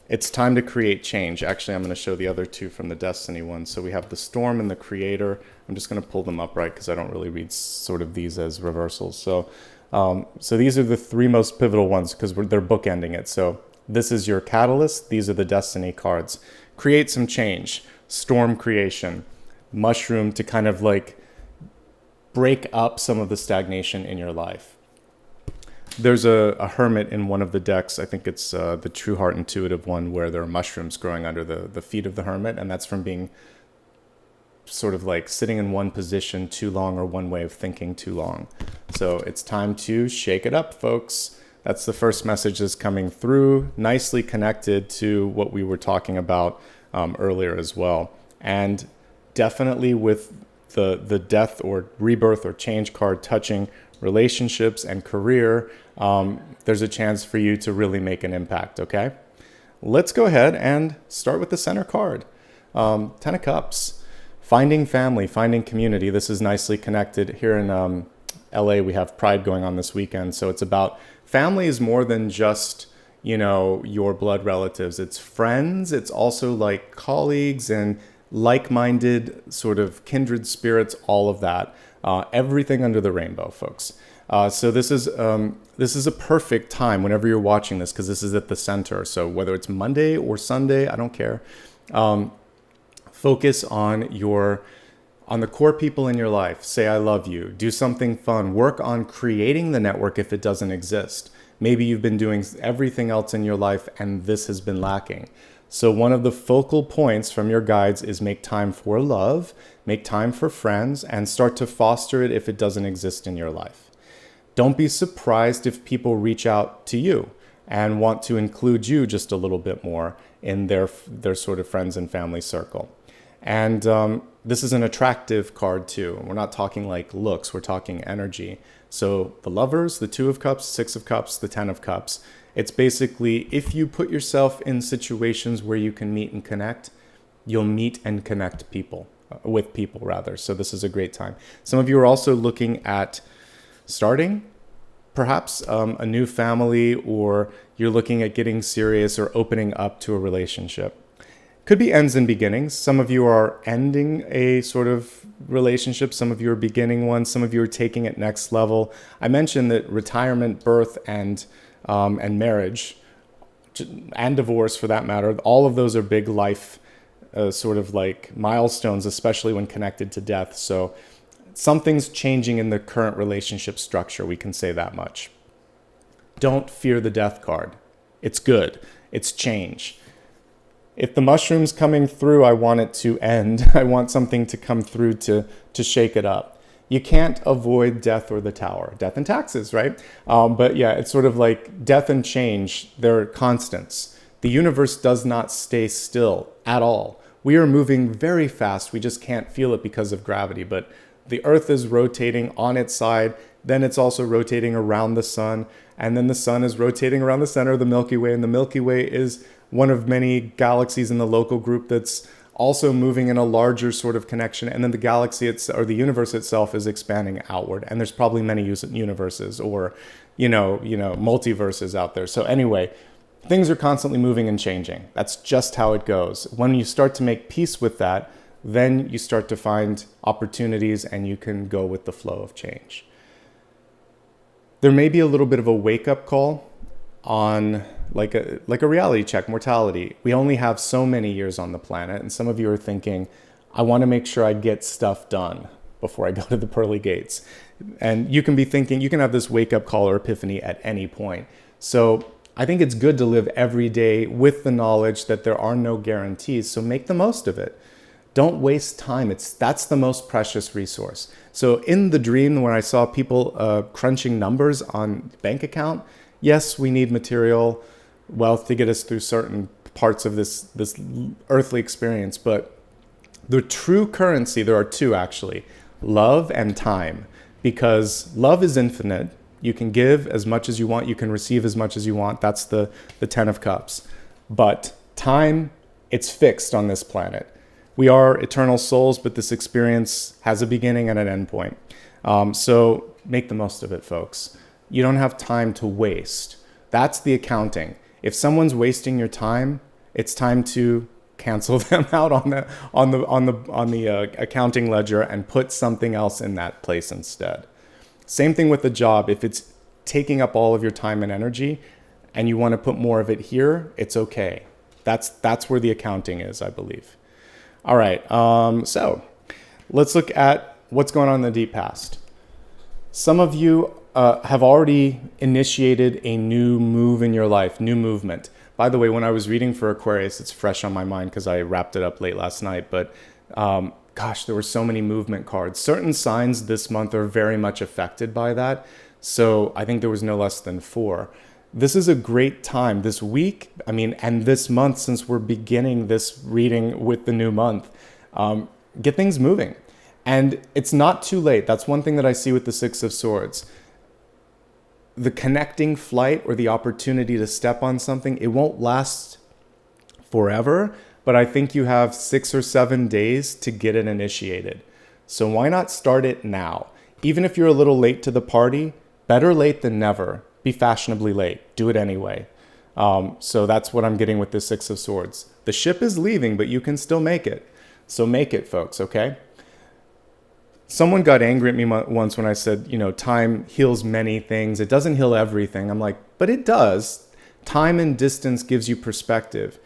it's time to create change. Actually, I'm going to show the other two from the destiny one. So we have the storm and the creator. I'm just going to pull them upright because I don't really read sort of these as reversals. So these are the three most pivotal ones because they're bookending it. So this is your catalyst. These are the destiny cards. Create some change. Storm creation. Mushroom to kind of like break up some of the stagnation in your life. There's a hermit in one of the decks. I think it's the True Heart Intuitive one where there are mushrooms growing under the feet of the hermit. And that's from being sort of like sitting in one position too long or one way of thinking too long. So it's time to shake it up, folks. That's the first message that's coming through, nicely connected to what we were talking about earlier as well. And definitely with the death or rebirth or change card touching relationships and career, there's a chance for you to really make an impact, okay? Let's go ahead and start with the center card. Ten of Cups, finding family, finding community. This is nicely connected. Here in LA, we have Pride going on this weekend. So it's about family is more than just, you know, your blood relatives. It's friends. It's also like colleagues and like-minded sort of kindred spirits, all of that. Everything under the rainbow, folks. So this is a perfect time whenever you're watching this because this is at the center. So whether it's Monday or Sunday, I don't care. Focus on the core people in your life. Say, I love you. Do something fun. Work on creating the network if it doesn't exist. Maybe you've been doing everything else in your life and this has been lacking. So one of the focal points from your guides is make time for love, make time for friends, and start to foster it if it doesn't exist in your life. Don't be surprised if people reach out to you and want to include you just a little bit more in their sort of friends and family circle. And this is an attractive card too. We're not talking like looks, we're talking energy. So the Lovers, the Two of Cups, Six of Cups, the Ten of Cups. It's basically if you put yourself in situations where you can meet and connect, you'll meet and connect people, with people rather. So this is a great time. Some of you are also looking at starting perhaps a new family, or you're looking at getting serious or opening up to a relationship. Could be ends and beginnings. Some of you are ending a sort of relationship. Some of you are beginning one. Some of you are taking it next level. I mentioned that retirement, birth, and marriage, and divorce for that matter, all of those are big life sort of like milestones, especially when connected to death. So something's changing in the current relationship structure. We can say that much. Don't fear the death card. It's good. It's change. If the mushroom's coming through, I want it to end. I want something to come through to shake it up. You can't avoid death or the tower. Death and taxes, right? But yeah, it's sort of like death and change. They're constants. The universe does not stay still at all. We are moving very fast. We just can't feel it because of gravity. But the Earth is rotating on its side. Then it's also rotating around the sun. And then the sun is rotating around the center of the Milky Way. And the Milky Way is one of many galaxies in the local group that's also moving in a larger sort of connection. And then the galaxy or the universe itself is expanding outward. And there's probably many universes or, multiverses out there. So anyway, things are constantly moving and changing. That's just how it goes. When you start to make peace with that, then you start to find opportunities and you can go with the flow of change. There may be a little bit of a wake-up call on like a reality check, mortality. We only have so many years on the planet, and some of you are thinking, I want to make sure I get stuff done before I go to the pearly gates. And you can be thinking, you can have this wake-up call or epiphany at any point. So I think it's good to live every day with the knowledge that there are no guarantees, so make the most of it. Don't waste time. That's the most precious resource. So in the dream, when I saw people crunching numbers on bank account, yes, we need material wealth to get us through certain parts of this earthly experience, but the true currency, there are two actually, love and time, because love is infinite. You can give as much as you want, you can receive as much as you want. That's the 10 of Cups. But time, it's fixed on this planet. We are eternal souls, but this experience has a beginning and an end point. So make the most of it, folks. You don't have time to waste. That's the accounting. If someone's wasting your time, it's time to cancel them out on the accounting ledger and put something else in that place instead. Same thing with the job. If it's taking up all of your time and energy and you want to put more of it here, it's okay. That's where the accounting is, I believe. All right, so let's look at what's going on in the deep past. Some of you have already initiated a new move in your life, new movement. By the way, when I was reading for Aquarius, it's fresh on my mind because I wrapped it up late last night, but gosh, there were so many movement cards. Certain signs this month are very much affected by that. So I think there was no less than 4. This is a great time this week, and this month, since we're beginning this reading with the new month, get things moving. And it's not too late. That's one thing that I see with the 6 of Swords. The connecting flight or the opportunity to step on something, it won't last forever, but I think you have 6 or 7 days to get it initiated. So why not start it now? Even if you're a little late to the party, better late than never. Be fashionably late. Do it anyway. So that's what I'm getting with the 6 of Swords. The ship is leaving, but you can still make it. So make it, folks, okay? Someone got angry at me once when I said, time heals many things. It doesn't heal everything. I'm like, but it does. Time and distance gives you perspective.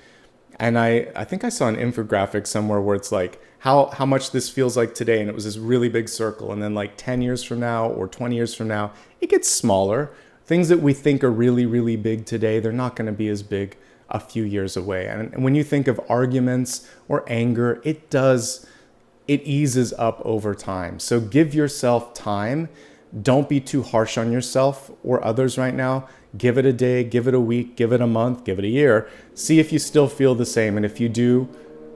And I think I saw an infographic somewhere where it's like how much this feels like today. And it was this really big circle. And then like 10 years from now or 20 years from now, it gets smaller. Things that we think are really, really big today, they're not going to be as big a few years away. And when you think of arguments or anger, it eases up over time. So give yourself time. Don't be too harsh on yourself or others right now. Give it a day, give it a week, give it a month, give it a year. See if you still feel the same. And if you do,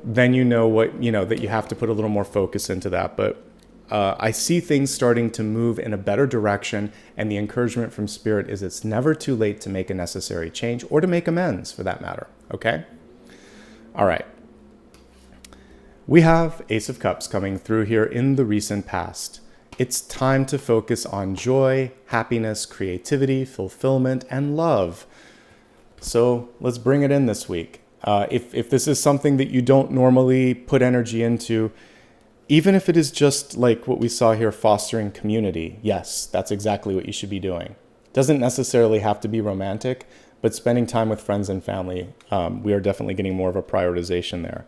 then that you have to put a little more focus into that. But I see things starting to move in a better direction. And the encouragement from Spirit is it's never too late to make a necessary change or to make amends for that matter. Okay? All right. We have Ace of Cups coming through here in the recent past. It's time to focus on joy, happiness, creativity, fulfillment, and love. So let's bring it in this week. If this is something that you don't normally put energy into, even if it is just like what we saw here, fostering community, yes, that's exactly what you should be doing. Doesn't necessarily have to be romantic, but spending time with friends and family, we are definitely getting more of a prioritization there.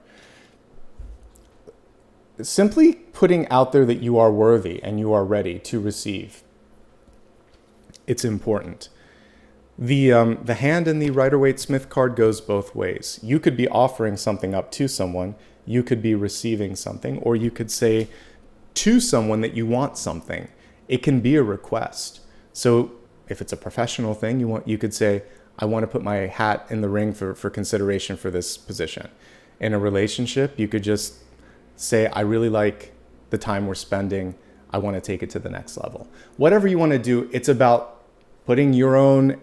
Simply putting out there that you are worthy and you are ready to receive. It's important. The hand in the Rider-Waite-Smith card goes both ways. You could be offering something up to someone, you could be receiving something, or you could say to someone that you want something. It can be a request. So if it's a professional thing, you could say, I want to put my hat in the ring for consideration for this position. in a relationship, you could just say, I really like the time we're spending. I want to take it to the next level. Whatever you want to do, it's about putting your own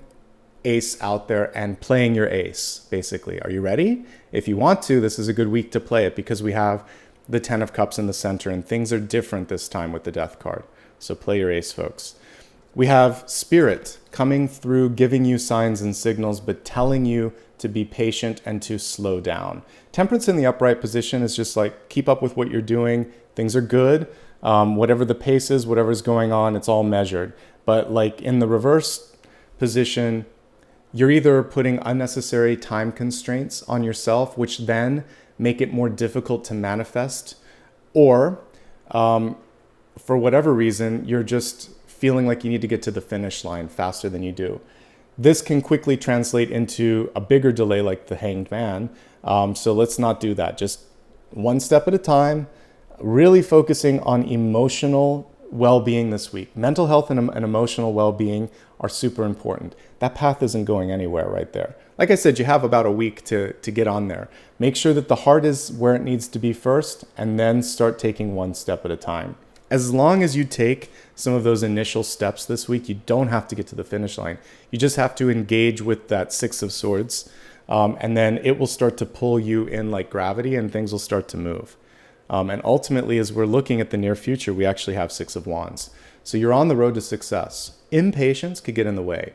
ace out there and playing your ace, basically. Are you ready? If you want to, this is a good week to play it because we have the 10 of Cups in the center and things are different this time with the Death card. So play your ace, folks. We have Spirit coming through, giving you signs and signals, but telling you to be patient and to slow down. Temperance in the upright position is just like, keep up with what you're doing. Things are good. Whatever the pace is, whatever's going on, it's all measured. But like in the reverse position, you're either putting unnecessary time constraints on yourself, which then make it more difficult to manifest, or for whatever reason, you're just feeling like you need to get to the finish line faster than you do. This can quickly translate into a bigger delay like the Hanged Man. So let's not do that. Just one step at a time, really focusing on emotional well-being this week. Mental health and emotional well-being are super important. That path isn't going anywhere right there. Like I said, you have about a week to get on there. Make sure that the heart is where it needs to be first, and then start taking one step at a time. As long as you take some of those initial steps this week, you don't have to get to the finish line. You just have to engage with that Six of Swords, and then it will start to pull you in like gravity and things will start to move. And ultimately, as we're looking at the near future, we actually have Six of Wands. So you're on the road to success. Impatience could get in the way.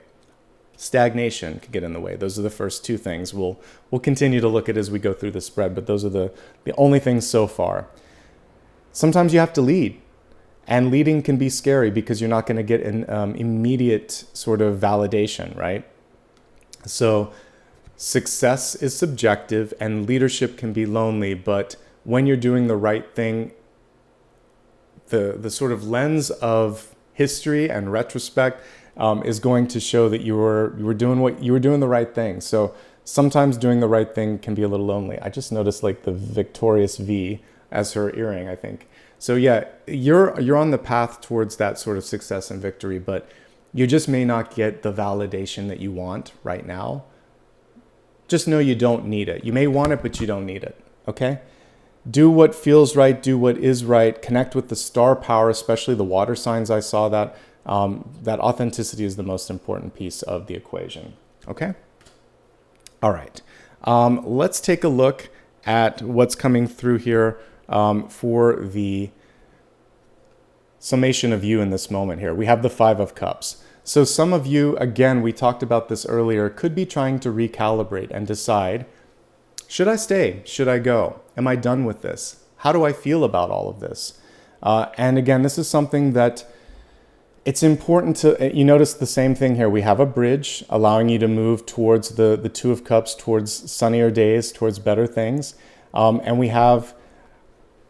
Stagnation could get in the way. Those are the first two things. We'll continue to look at as we go through the spread, but those are the only things so far. Sometimes you have to lead. And leading can be scary because you're not going to get an immediate sort of validation, right? So success is subjective and leadership can be lonely, but when you're doing the right thing, the sort of lens of history and retrospect is going to show that you were doing the right thing. So sometimes doing the right thing can be a little lonely. I just noticed like the Victorious V as her earring, I think. So yeah, you're on the path towards that sort of success and victory, but you just may not get the validation that you want right now. Just know you don't need it. You may want it, but you don't need it, okay? Do what feels right, do what is right, connect with the star power, especially the water signs. I saw that. That authenticity is the most important piece of the equation, okay? All right, let's take a look at what's coming through here for the summation of you in this moment here. We have the Five of Cups. So some of you, again, we talked about this earlier, could be trying to recalibrate and decide, should I stay? Should I go? Am I done with this? How do I feel about all of this? And again, this is something that it's important to, you notice the same thing here. We have a bridge allowing you to move towards the Two of Cups, towards sunnier days, towards better things. And we have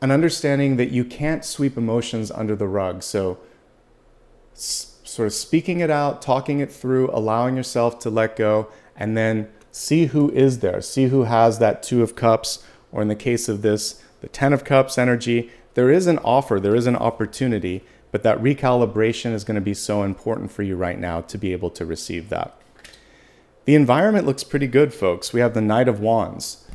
an understanding that you can't sweep emotions under the rug. So sort of speaking it out, talking it through, allowing yourself to let go, and then see who is there. See who has that Two of Cups, or in the case of this, the 10 of Cups energy. There is an offer, there is an opportunity, but that recalibration is going to be so important for you right now to be able to receive that. The environment looks pretty good, folks. We have the Knight of Wands.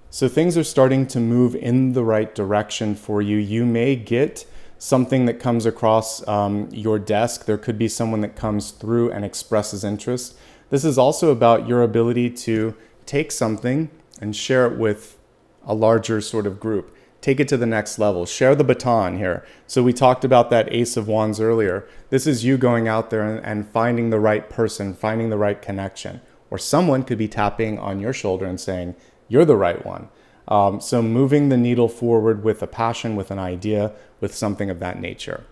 So things are starting to move in the right direction for you. You may get something that comes across your desk. There could be someone that comes through and expresses interest. This is also about your ability to take something and share it with a larger sort of group. Take it to the next level. Share the baton here. So we talked about that Ace of Wands earlier. This is you going out there and finding the right person, finding the right connection. Or someone could be tapping on your shoulder and saying, you're the right one. So moving the needle forward with a passion, with an idea, with something of that nature.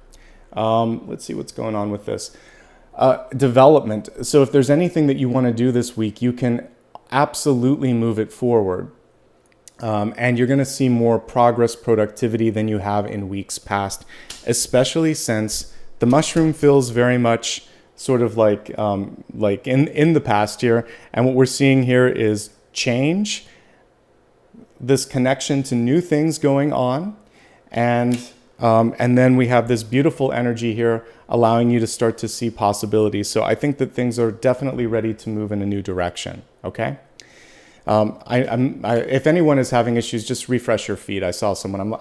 Let's see what's going on with this. Development. So if there's anything that you want to do this week, you can absolutely move it forward. And you're going to see more progress, productivity than you have in weeks past, especially since the mushroom feels very much sort of like in the past year. And what we're seeing here is change, this connection to new things going on, and then we have this beautiful energy here allowing you to start to see possibilities. So I think that things are definitely ready to move in a new direction, okay? If anyone is having issues, just refresh your feed. I saw someone.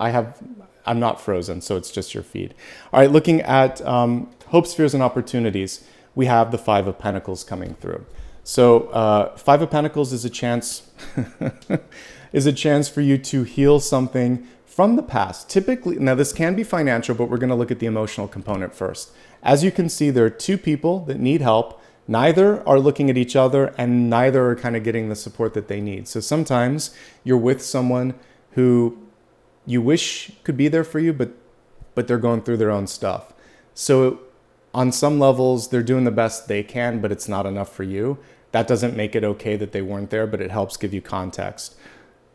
I'm not frozen, so it's just your feed. All right, looking at hopes, fears, and opportunities, we have the Five of Pentacles coming through. So Five of Pentacles is a chance is a chance for you to heal something from the past. Typically, now this can be financial, but we're going to look at the emotional component first. As you can see, there are two people that need help. Neither are looking at each other, and neither are kind of getting the support that they need. So sometimes you're with someone who you wish could be there for you, but they're going through their own stuff. So on some levels, they're doing the best they can, but it's not enough for you. That doesn't make it okay that they weren't there, but it helps give you context.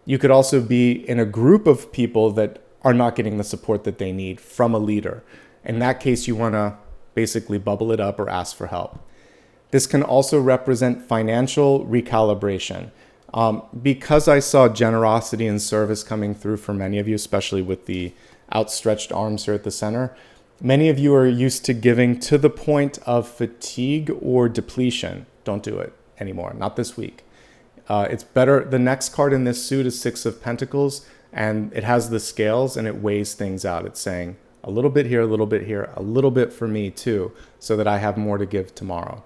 You could also be in a group of people that are not getting the support that they need from a leader. In that case, you want to basically bubble it up or ask for help. This can also represent financial recalibration. Because I saw generosity and service coming through for many of you, especially with the outstretched arms here at the center, many of you are used to giving to the point of fatigue or depletion. Don't do it anymore, not this week. It's better. The next card in this suit is Six of Pentacles, and it has the scales and it weighs things out. It's saying a little bit here, a little bit here, a little bit for me too, so that I have more to give tomorrow.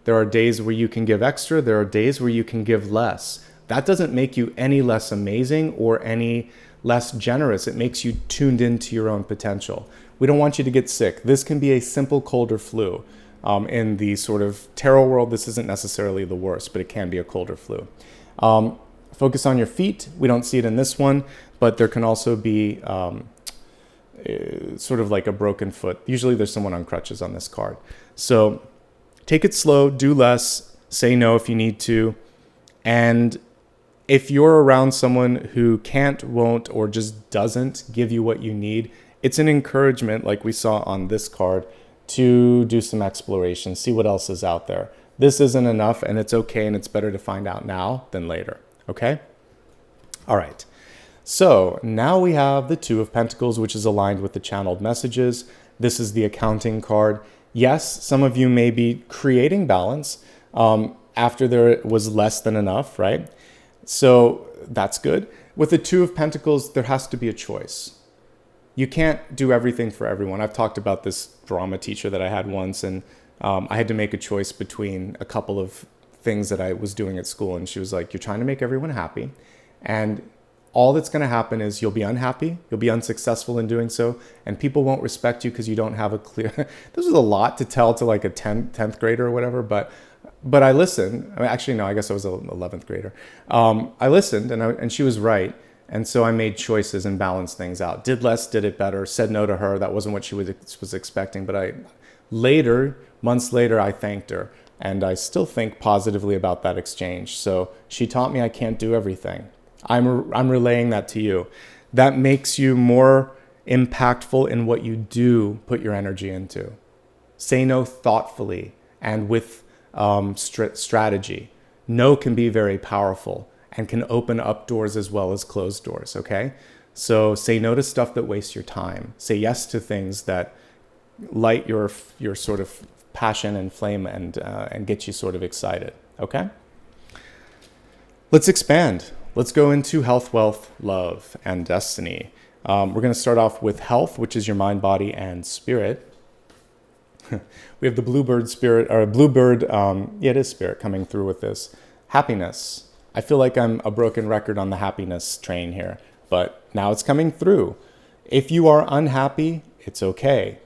There are days where you can give extra. There are days where you can give less. That doesn't make you any less amazing or any less generous. It makes you tuned into your own potential. We don't want you to get sick. This can be a simple cold or flu. In the sort of tarot world, this isn't necessarily the worst, but it can be a cold or flu. Focus on your feet. We don't see it in this one, but there can also be sort of like a broken foot. Usually there's someone on crutches on this card. So take it slow, do less, say no if you need to. And if you're around someone who can't, won't, or just doesn't give you what you need, it's an encouragement, like we saw on this card, to do some exploration, see what else is out there. This isn't enough, and it's okay, and it's better to find out now than later, okay? All right, so now we have the Two of Pentacles, which is aligned with the channeled messages. This is the accounting card. Yes, some of you may be creating balance after there was less than enough, right? So that's good. With the Two of Pentacles, there has to be a choice. You can't do everything for everyone. I've talked about this drama teacher that I had once, and I had to make a choice between a couple of things that I was doing at school. And she was like, you're trying to make everyone happy. And all that's going to happen is you'll be unhappy, you'll be unsuccessful in doing so, and people won't respect you because you don't have a clear... This was a lot to tell to like a 10th grader or whatever, but I listened. I mean, actually, no, I guess I was an 11th grader. I listened, and she was right. And so I made choices and balanced things out. Did less, did it better, said no to her. That wasn't what she was expecting. But months later, I thanked her. And I still think positively about that exchange. So she taught me I can't do everything. I'm relaying that to you. That makes you more impactful in what you do put your energy into. Say no thoughtfully and with strategy. No can be very powerful and can open up doors as well as close doors, okay? So say no to stuff that wastes your time. Say yes to things that light your sort of passion and flame and get you sort of excited, okay? Let's expand. Let's go into health, wealth, love, and destiny. We're going to start off with health, which is your mind, body, and spirit. We have the bluebird spirit, or bluebird, it is spirit coming through with this. Happiness. I feel like I'm a broken record on the happiness train here, but now it's coming through. If you are unhappy, it's okay.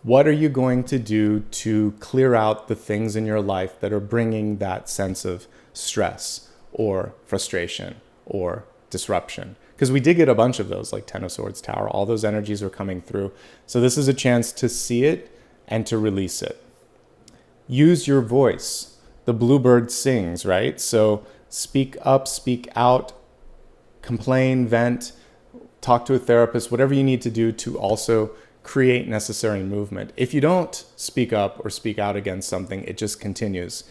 What are you going to do to clear out the things in your life that are bringing that sense of stress or frustration or disruption? Because we did get a bunch of those, like Ten of Swords, Tower. All those energies are coming through. So this is a chance to see it and to release it. Use your voice. The bluebird sings, right? So speak up, speak out, complain, vent, talk to a therapist, whatever you need to do to also create necessary movement. If you don't speak up or speak out against something, it just continues.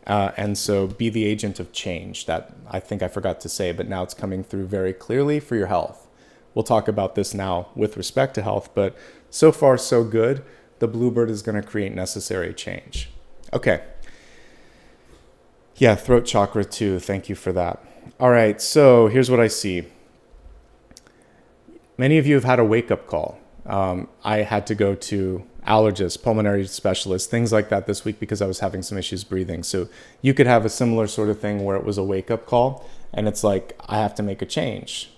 And so be the agent of change. That I think I forgot to say, but now it's coming through very clearly for your health. We'll talk about this now with respect to health, but so far so good. The bluebird is going to create necessary change. Okay. Yeah, throat chakra too. Thank you for that. All right, so here's what I see. Many of you have had a wake-up call. I had to go to allergist, pulmonary specialist, things like that this week because I was having some issues breathing. So you could have a similar sort of thing where it was a wake-up call and it's like, I have to make a change.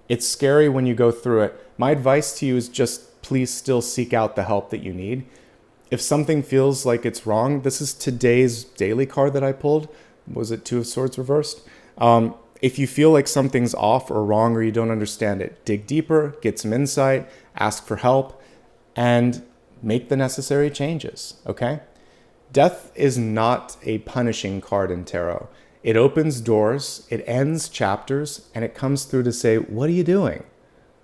It's scary when you go through it. My advice to you is just please still seek out the help that you need. If something feels like it's wrong, this is today's daily card that I pulled. Was it Two of Swords reversed? If you feel like something's off or wrong or you don't understand it, dig deeper, get some insight, ask for help, and make the necessary changes, okay? Death is not a punishing card in tarot. It opens doors, it ends chapters, and it comes through to say, what are you doing?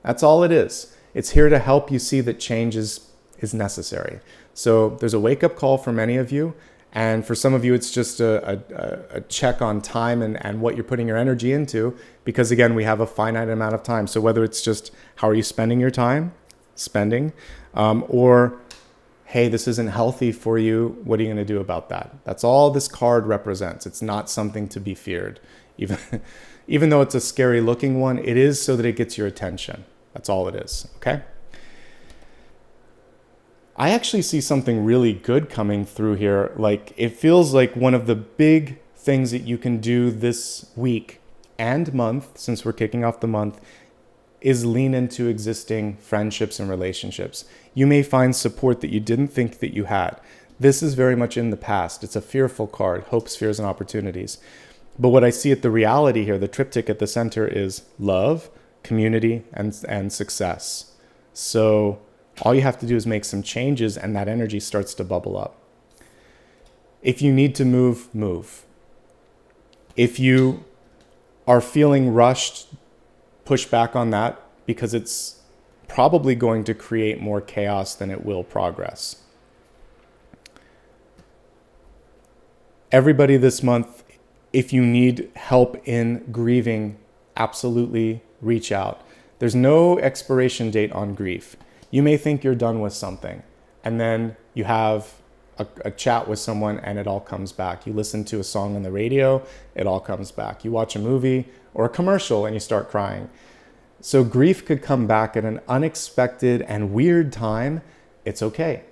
That's all it is. It's here to help you see that change is necessary. So there's a wake-up call for many of you. And for some of you, it's just a check on time and what you're putting your energy into, because again, we have a finite amount of time. So whether it's just how are you spending your time, or hey, this isn't healthy for you, what are you going to do about that? That's all this card represents. It's not something to be feared. Even though it's a scary looking one, it is so that it gets your attention. That's all it is, okay? I actually see something really good coming through here. Like, it feels like one of the big things that you can do this week and month, since we're kicking off the month, is lean into existing friendships and relationships. You may find support that you didn't think that you had. This is very much in the past. It's a fearful card, hopes, fears, and opportunities. But what I see at the reality here, the triptych at the center, is love, community, and success. So all you have to do is make some changes and that energy starts to bubble up. If you need to move, move. If you are feeling rushed, push back on that because it's probably going to create more chaos than it will progress. Everybody this month, if you need help in grieving, absolutely reach out. There's no expiration date on grief. You may think you're done with something, and then you have a chat with someone and it all comes back. You listen to a song on the radio, it all comes back. You watch a movie or a commercial and you start crying. So grief could come back at an unexpected and weird time. It's okay.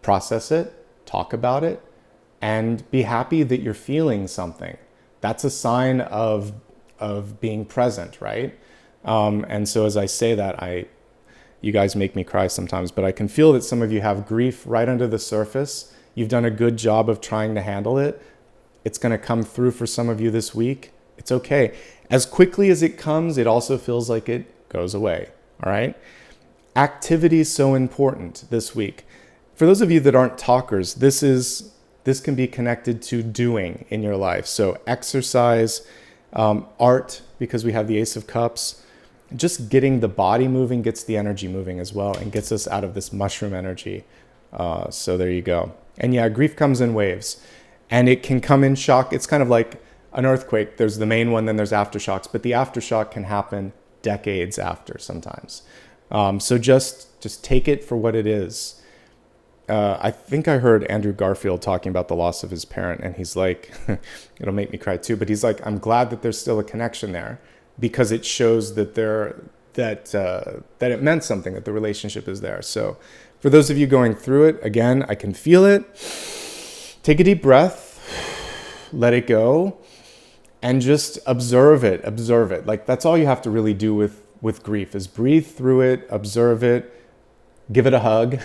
Process it, talk about it, and be happy that you're feeling something. That's a sign of being present, right? And so as I say that, you guys make me cry sometimes, but I can feel that some of you have grief right under the surface. You've done a good job of trying to handle it. It's going to come through for some of you this week. It's okay. As quickly as it comes, it also feels like it goes away, all right? Activity is so important this week. For those of you that aren't talkers, this can be connected to doing in your life. So exercise, art, because we have the Ace of Cups. Just getting the body moving gets the energy moving as well and gets us out of this mushroom energy. So there you go. And yeah, grief comes in waves and it can come in shock. It's kind of like an earthquake. There's the main one, then there's aftershocks, but the aftershock can happen decades after sometimes. So just take it for what it is. I think I heard Andrew Garfield talking about the loss of his parent, and he's like, it'll make me cry too, but he's like, I'm glad that there's still a connection there, because it shows that that it meant something, that the relationship is there. So for those of you going through it, again, I can feel it. Take a deep breath, let it go, and just observe it. Like, that's all you have to really do with grief, is breathe through it, observe it, give it a hug,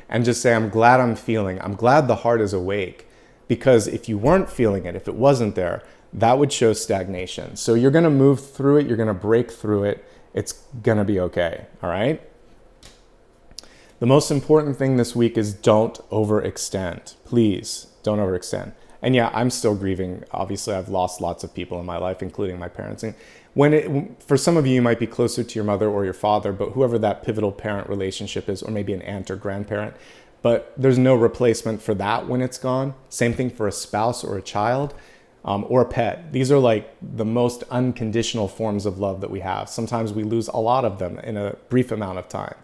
and just say, I'm glad I'm feeling. I'm glad the heart is awake. Because if you weren't feeling it, if it wasn't there, that would show stagnation. So you're going to move through it. You're going to break through it. It's going to be okay. All right. The most important thing this week is don't overextend. Please don't overextend. And yeah, I'm still grieving. Obviously, I've lost lots of people in my life, including my parents. And for some of you, you might be closer to your mother or your father, but whoever that pivotal parent relationship is, or maybe an aunt or grandparent, but there's no replacement for that when it's gone. Same thing for a spouse or a child. Or a pet. These are like the most unconditional forms of love that we have. Sometimes we lose a lot of them in a brief amount of time.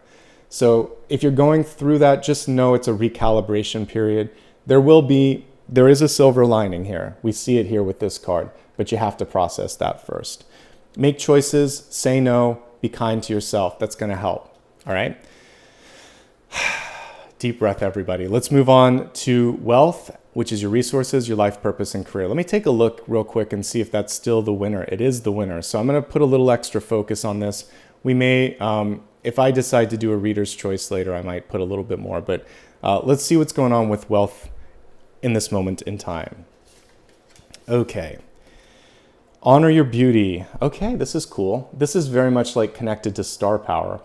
So if you're going through that, just know it's a recalibration period. There will be there is a silver lining here. We see it here with this card, but you have to process that first. Make choices, say no, be kind to yourself. That's going to help. All right. Deep breath, everybody. Let's move on to wealth, which is your resources, your life purpose, and career. Let me take a look real quick and see if that's still the winner. It is the winner. So I'm going to put a little extra focus on this. We may, if I decide to do a reader's choice later, I might put a little bit more, but let's see what's going on with wealth in this moment in time. Okay. Honor your beauty. Okay, this is cool. This is very much like connected to star power.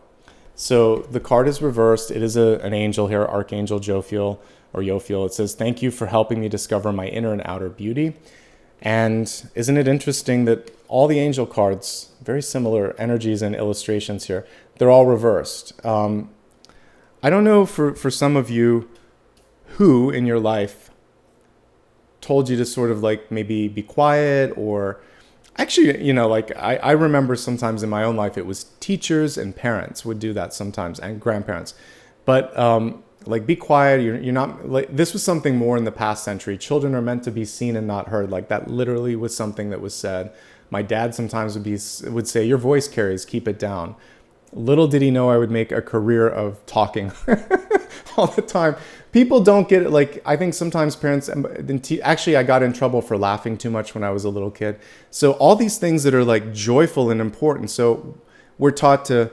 So the card is reversed. It is an angel here, Archangel Jophiel or Jophiel. It says, thank you for helping me discover my inner and outer beauty. And isn't it interesting that all the angel cards, very similar energies and illustrations here, they're all reversed. I don't know for some of you who in your life told you to sort of like maybe be quiet, or actually, you know, like I remember sometimes in my own life, it was teachers and parents would do that sometimes, and grandparents. But like, be quiet. You're not, like, this was something more in the past century. Children are meant to be seen and not heard. Like, that literally was something that was said. My dad sometimes would say, your voice carries, keep it down. Little did he know I would make a career of talking all the time. People don't get it. Like, I think sometimes parents, actually I got in trouble for laughing too much when I was a little kid. So all these things that are like joyful and important. So we're taught to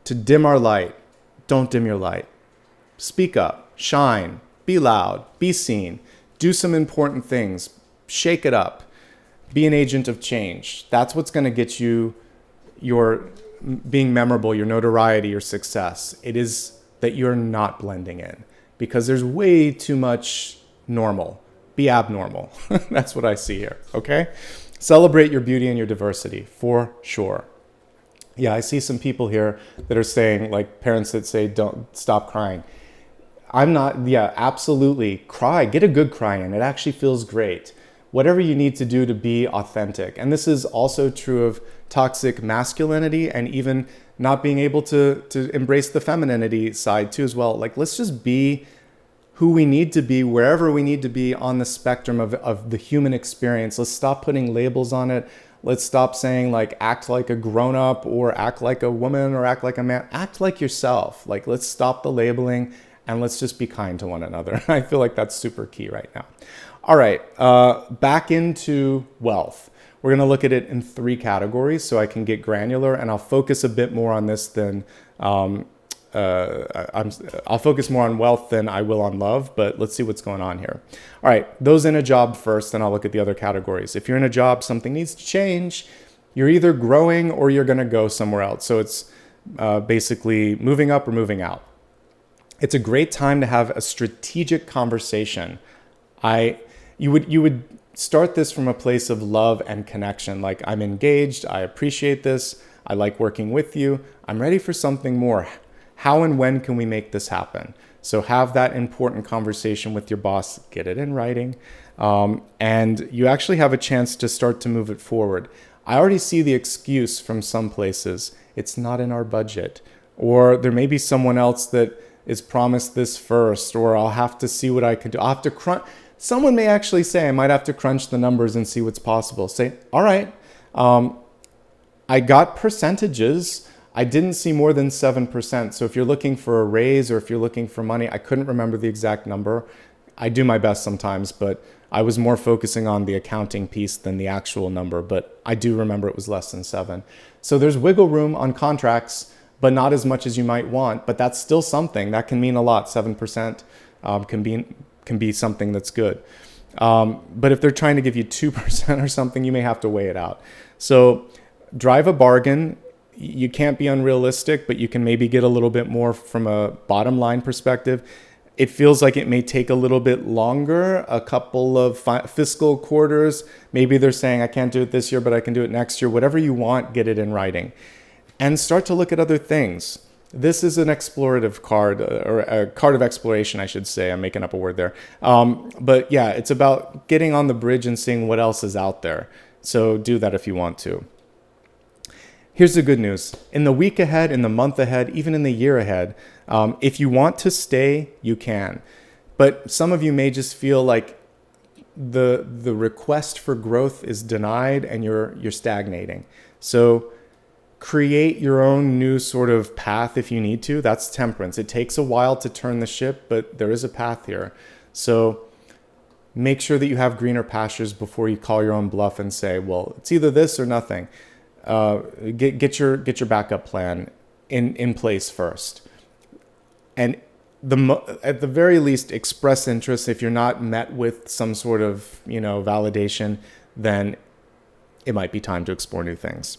dim our light. Don't dim your light. Speak up, shine, be loud, be seen, do some important things, shake it up, be an agent of change. That's what's going to get you your being memorable, your notoriety, your success. It is that you're not blending in, because there's way too much normal. Be abnormal. That's what I see here. Okay. Celebrate your beauty and your diversity for sure. Yeah. I see some people here that are saying, like, parents that say, don't stop crying. I'm not, yeah, absolutely. Cry, get a good cry in. It actually feels great. Whatever you need to do to be authentic. And this is also true of toxic masculinity, and even not being able to embrace the femininity side too as well. Like, let's just be who we need to be, wherever we need to be on the spectrum of the human experience. Let's stop putting labels on it. Let's stop saying, like, act like a grown-up, or act like a woman, or act like a man. Act like yourself. Like, let's stop the labeling, and let's just be kind to one another. I feel like that's super key right now. All right, back into wealth. We're going to look at it in 3 categories so I can get granular, and I'll focus a bit more on this than I'll focus more on wealth than I will on love, but let's see what's going on here. All right, those in a job first, then I'll look at the other categories. If you're in a job, something needs to change. You're either growing or you're going to go somewhere else. So it's basically moving up or moving out. It's a great time to have a strategic conversation. You would start this from a place of love and connection. Like, I'm engaged. I appreciate this. I like working with you. I'm ready for something more. How and when can we make this happen? So have that important conversation with your boss. Get it in writing. And you actually have a chance to start to move it forward. I already see the excuse from some places. It's not in our budget. Or there may be someone else that is promised this first, or I'll have to see what I can do. I'll have to crunch. Someone may actually say, I might have to crunch the numbers and see what's possible. Say, all right, I got percentages. I didn't see more than 7%. So if you're looking for a raise, or if you're looking for money, I couldn't remember the exact number. I do my best sometimes, but I was more focusing on the accounting piece than the actual number. But I do remember it was less than 7. So there's wiggle room on contracts, but not as much as you might want. But that's still something. That can mean a lot. 7% can be something that's good. But if they're trying to give you 2% or something, you may have to weigh it out. So drive a bargain. You can't be unrealistic, but you can maybe get a little bit more from a bottom line perspective. It feels like it may take a little bit longer, a couple of fiscal quarters. Maybe they're saying, I can't do it this year, but I can do it next year. Whatever you want, get it in writing. And start to look at other things. This is an explorative card, or a card of exploration, I should say. I'm making up a word there. But yeah, it's about getting on the bridge and seeing what else is out there. So do that if you want to. Here's the good news. In the week ahead, in the month ahead, even in the year ahead, if you want to stay, you can. But some of you may just feel like the request for growth is denied and you're stagnating. So create your own new sort of path if you need to. That's Temperance. It takes a while to turn the ship, but there is a path here. So make sure that you have greener pastures before you call your own bluff and say, well, it's either this or nothing. Get your backup plan in place first. And at the very least, express interest. If you're not met with some sort of, validation, then it might be time to explore new things.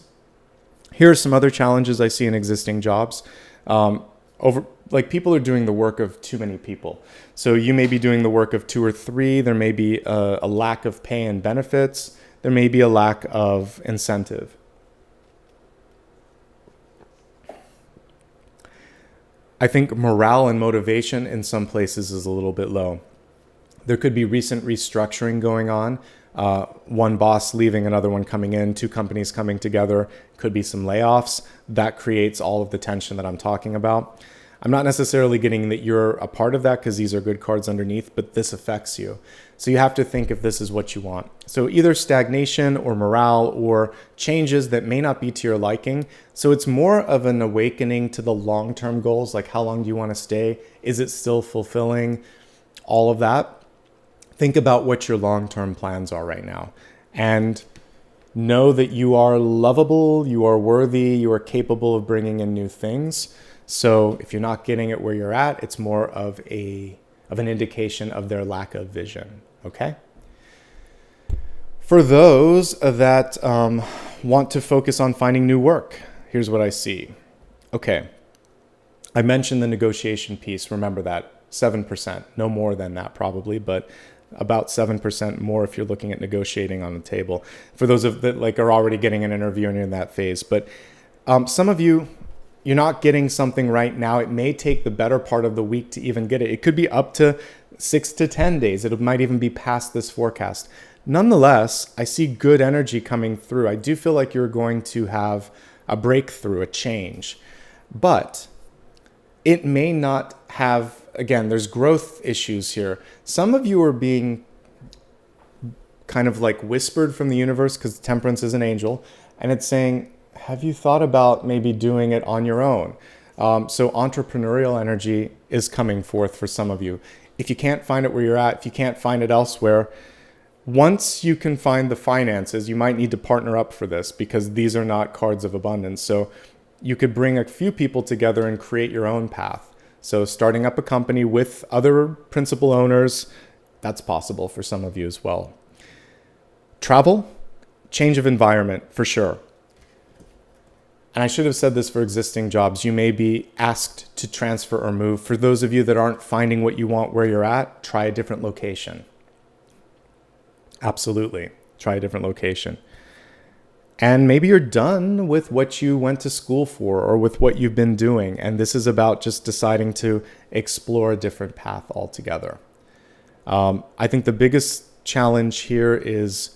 Here are some other challenges I see in existing jobs. People are doing the work of too many people. So you may be doing the work of 2 or 3. There may be a lack of pay and benefits. There may be a lack of incentive. I think morale and motivation in some places is a little bit low. There could be recent restructuring going on. One boss leaving, another one coming in, 2 companies coming together. Could be some layoffs. That creates all of the tension that I'm talking about. I'm not necessarily getting that you're a part of that because these are good cards underneath, but this affects you. So you have to think if this is what you want. So either stagnation or morale or changes that may not be to your liking. So it's more of an awakening to the long-term goals, like how long do you want to stay? Is it still fulfilling? All of that. Think about what your long-term plans are right now. And know that you are lovable, you are worthy, you are capable of bringing in new things. So if you're not getting it where you're at, it's more of an indication of their lack of vision, okay? For those that want to focus on finding new work, here's what I see. Okay, I mentioned the negotiation piece. Remember that, 7%, no more than that probably, but about 7% more if you're looking at negotiating on the table. For those that are already getting an interview and you're in that phase. But some of you, you're not getting something right now. It may take the better part of the week to even get it. It could be up to 6 to 10 days. It might even be past this forecast. Nonetheless, I see good energy coming through. I do feel like you're going to have a breakthrough, a change. But it may not have, again, there's growth issues here. Some of you are being kind of like whispered from the universe because Temperance is an angel, and it's saying, have you thought about maybe doing it on your own? So entrepreneurial energy is coming forth for some of you. If you can't find it where you're at, if you can't find it elsewhere, once you can find the finances, you might need to partner up for this because these are not cards of abundance. So you could bring a few people together and create your own path. So starting up a company with other principal owners, that's possible for some of you as well. Travel, change of environment for sure. And I should have said this for existing jobs. You may be asked to transfer or move. For those of you that aren't finding what you want where you're at, try a different location. Absolutely. Try a different location. And maybe you're done with what you went to school for or with what you've been doing. And this is about just deciding to explore a different path altogether. I think the biggest challenge here is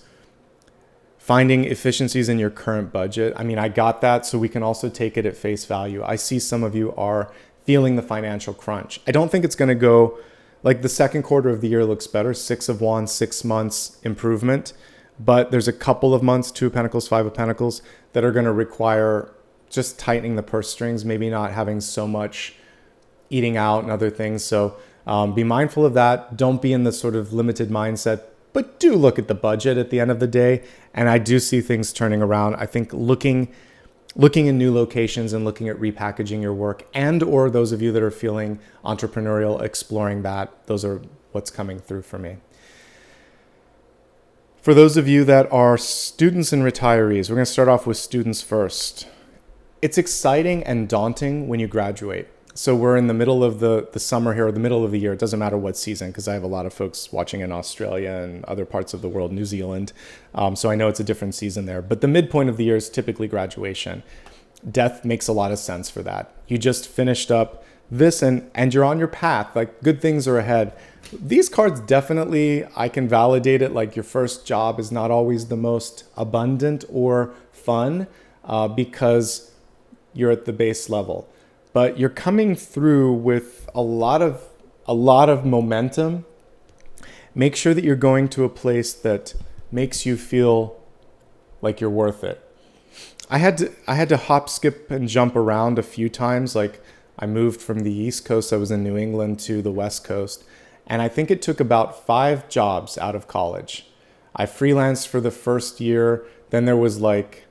finding efficiencies in your current budget. I mean, I got that, so we can also take it at face value. I see some of you are feeling the financial crunch. I don't think it's going to go, like the second quarter of the year looks better, 6 of Wands, 6 months improvement. But there's a couple of months, 2 of Pentacles, 5 of Pentacles, that are going to require just tightening the purse strings, maybe not having so much eating out and other things. So be mindful of that. Don't be in the sort of limited mindset, but do look at the budget at the end of the day. And I do see things turning around. I think looking in new locations and looking at repackaging your work, and or those of you that are feeling entrepreneurial, exploring that, those are what's coming through for me. For those of you that are students and retirees, we're going to start off with students first. It's exciting and daunting when you graduate. So we're in the middle of the summer here, or the middle of the year. It doesn't matter what season, because I have a lot of folks watching in Australia and other parts of the world, New Zealand. So I know it's a different season there. But the midpoint of the year is typically graduation. Death makes a lot of sense for that. You just finished up this and you're on your path. Like, good things are ahead. These cards definitely, I can validate it. Like, your first job is not always the most abundant or fun because you're at the base level. But you're coming through with a lot of momentum, Make sure that you're going to a place that makes you feel like you're worth it. I had to hop, skip, and jump around a few times. Like, I moved from the East Coast, I was in New England, to the West Coast. And I think it took about 5 jobs out of college. I freelanced for the first year. Then there was like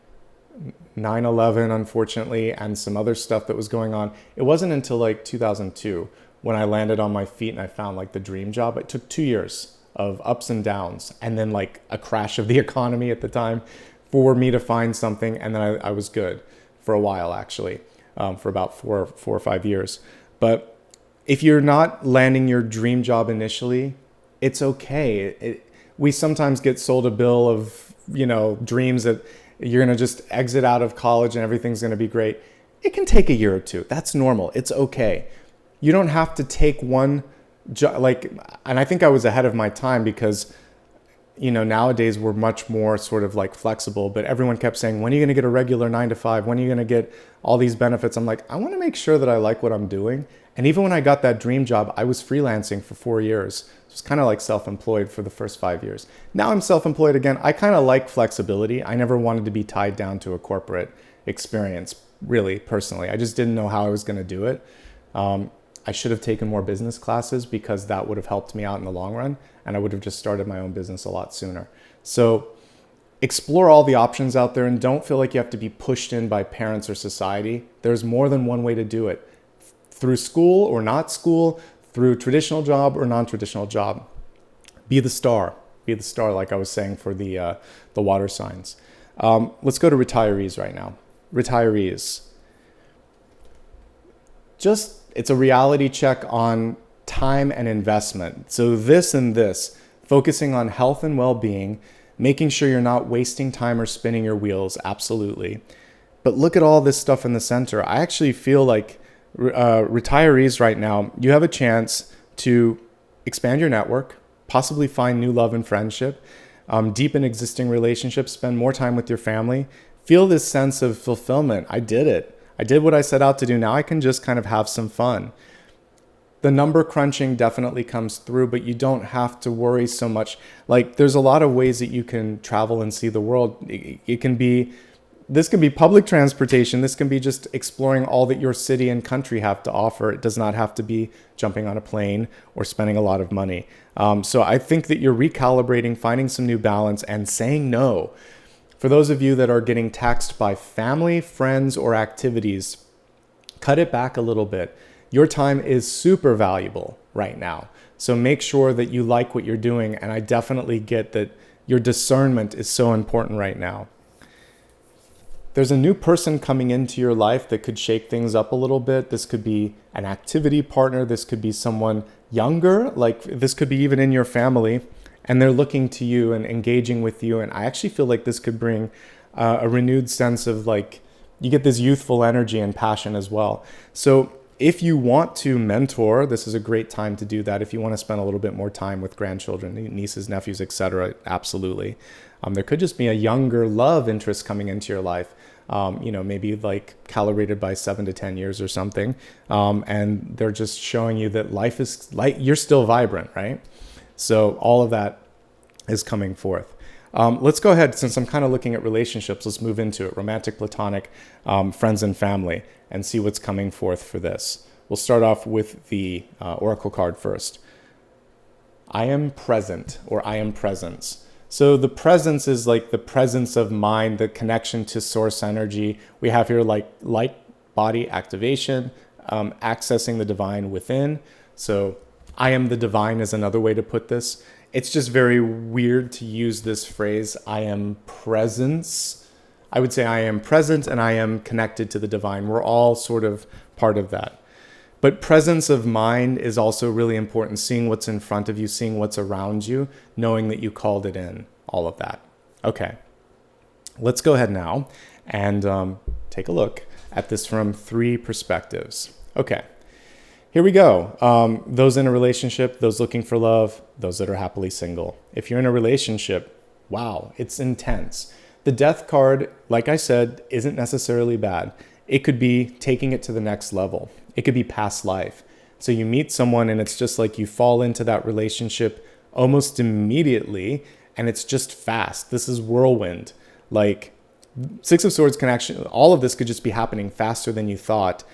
9/11, unfortunately, and some other stuff that was going on. It wasn't until like 2002 when I landed on my feet and I found like the dream job. It took 2 years of ups and downs, and then like a crash of the economy at the time for me to find something. And then I was good for a while, actually, for about four or 5 years. But if you're not landing your dream job initially, it's okay. We sometimes get sold a bill of, dreams that you're going to just exit out of college and everything's going to be great. It can take a year or two. That's normal. It's okay. You don't have to take one job. And I think I was ahead of my time because, nowadays we're much more sort of like flexible, but everyone kept saying, when are you going to get a regular 9 to 5? When are you going to get all these benefits? I'm like, I want to make sure that I like what I'm doing. And even when I got that dream job, I was freelancing for 4 years. It was kind of like self-employed for the first 5 years. Now I'm self-employed again. I kind of like flexibility. I never wanted to be tied down to a corporate experience, really, personally. I just didn't know how I was going to do it. I should have taken more business classes because that would have helped me out in the long run, and I would have just started my own business a lot sooner. So explore all the options out there and don't feel like you have to be pushed in by parents or society. There's more than one way to do it. Through school or not school, through traditional job or non-traditional job. Be the star. Be the star, like I was saying for the water signs. Let's go to retirees right now. Retirees. It's a reality check on time and investment. So this and this, focusing on health and well-being, making sure you're not wasting time or spinning your wheels, absolutely. But look at all this stuff in the center. I actually feel like retirees right now, you have a chance to expand your network, possibly find new love and friendship, deepen existing relationships, spend more time with your family, feel this sense of fulfillment. I did it. I did what I set out to do. Now I can just kind of have some fun. The number crunching definitely comes through, but you don't have to worry so much. Like, there's a lot of ways that you can travel and see the world. This can be public transportation. This can be just exploring all that your city and country have to offer. It does not have to be jumping on a plane or spending a lot of money. So I think that you're recalibrating, finding some new balance, and saying no. For those of you that are getting taxed by family, friends, or activities, cut it back a little bit. Your time is super valuable right now. So make sure that you like what you're doing. And I definitely get that your discernment is so important right now. There's a new person coming into your life that could shake things up a little bit. This could be an activity partner. This could be someone younger. Like, this could be even in your family. And they're looking to you and engaging with you. And I actually feel like this could bring a renewed sense of, like, you get this youthful energy and passion as well. So if you want to mentor, this is a great time to do that. If you want to spend a little bit more time with grandchildren, nieces, nephews, etc., absolutely. There could just be a younger love interest coming into your life, maybe like calibrated by 7 to 10 years or something. And they're just showing you that life is like, you're still vibrant, right? So all of that is coming forth. Let's go ahead, since I'm kind of looking at relationships, let's move into it. Romantic, platonic, friends and family, and see what's coming forth for this. We'll start off with the oracle card first. I am present, or I am presence. So the presence is like the presence of mind, the connection to source energy. We have here like light body activation, accessing the divine within. So I am the divine is another way to put this. It's just very weird to use this phrase, I am presence. I would say I am present and I am connected to the divine. We're all sort of part of that. But presence of mind is also really important, seeing what's in front of you, seeing what's around you, knowing that you called it in, all of that. Okay, let's go ahead now and take a look at this from 3 perspectives. Okay. Here we go. Those in a relationship, those looking for love, those that are happily single. If you're in a relationship, wow, it's intense. The death card, like I said, isn't necessarily bad. It could be taking it to the next level. It could be past life. So you meet someone and it's just like you fall into that relationship almost immediately, and it's just fast. This is whirlwind. Like, Six of Swords can actually, all of this could just be happening faster than you thought,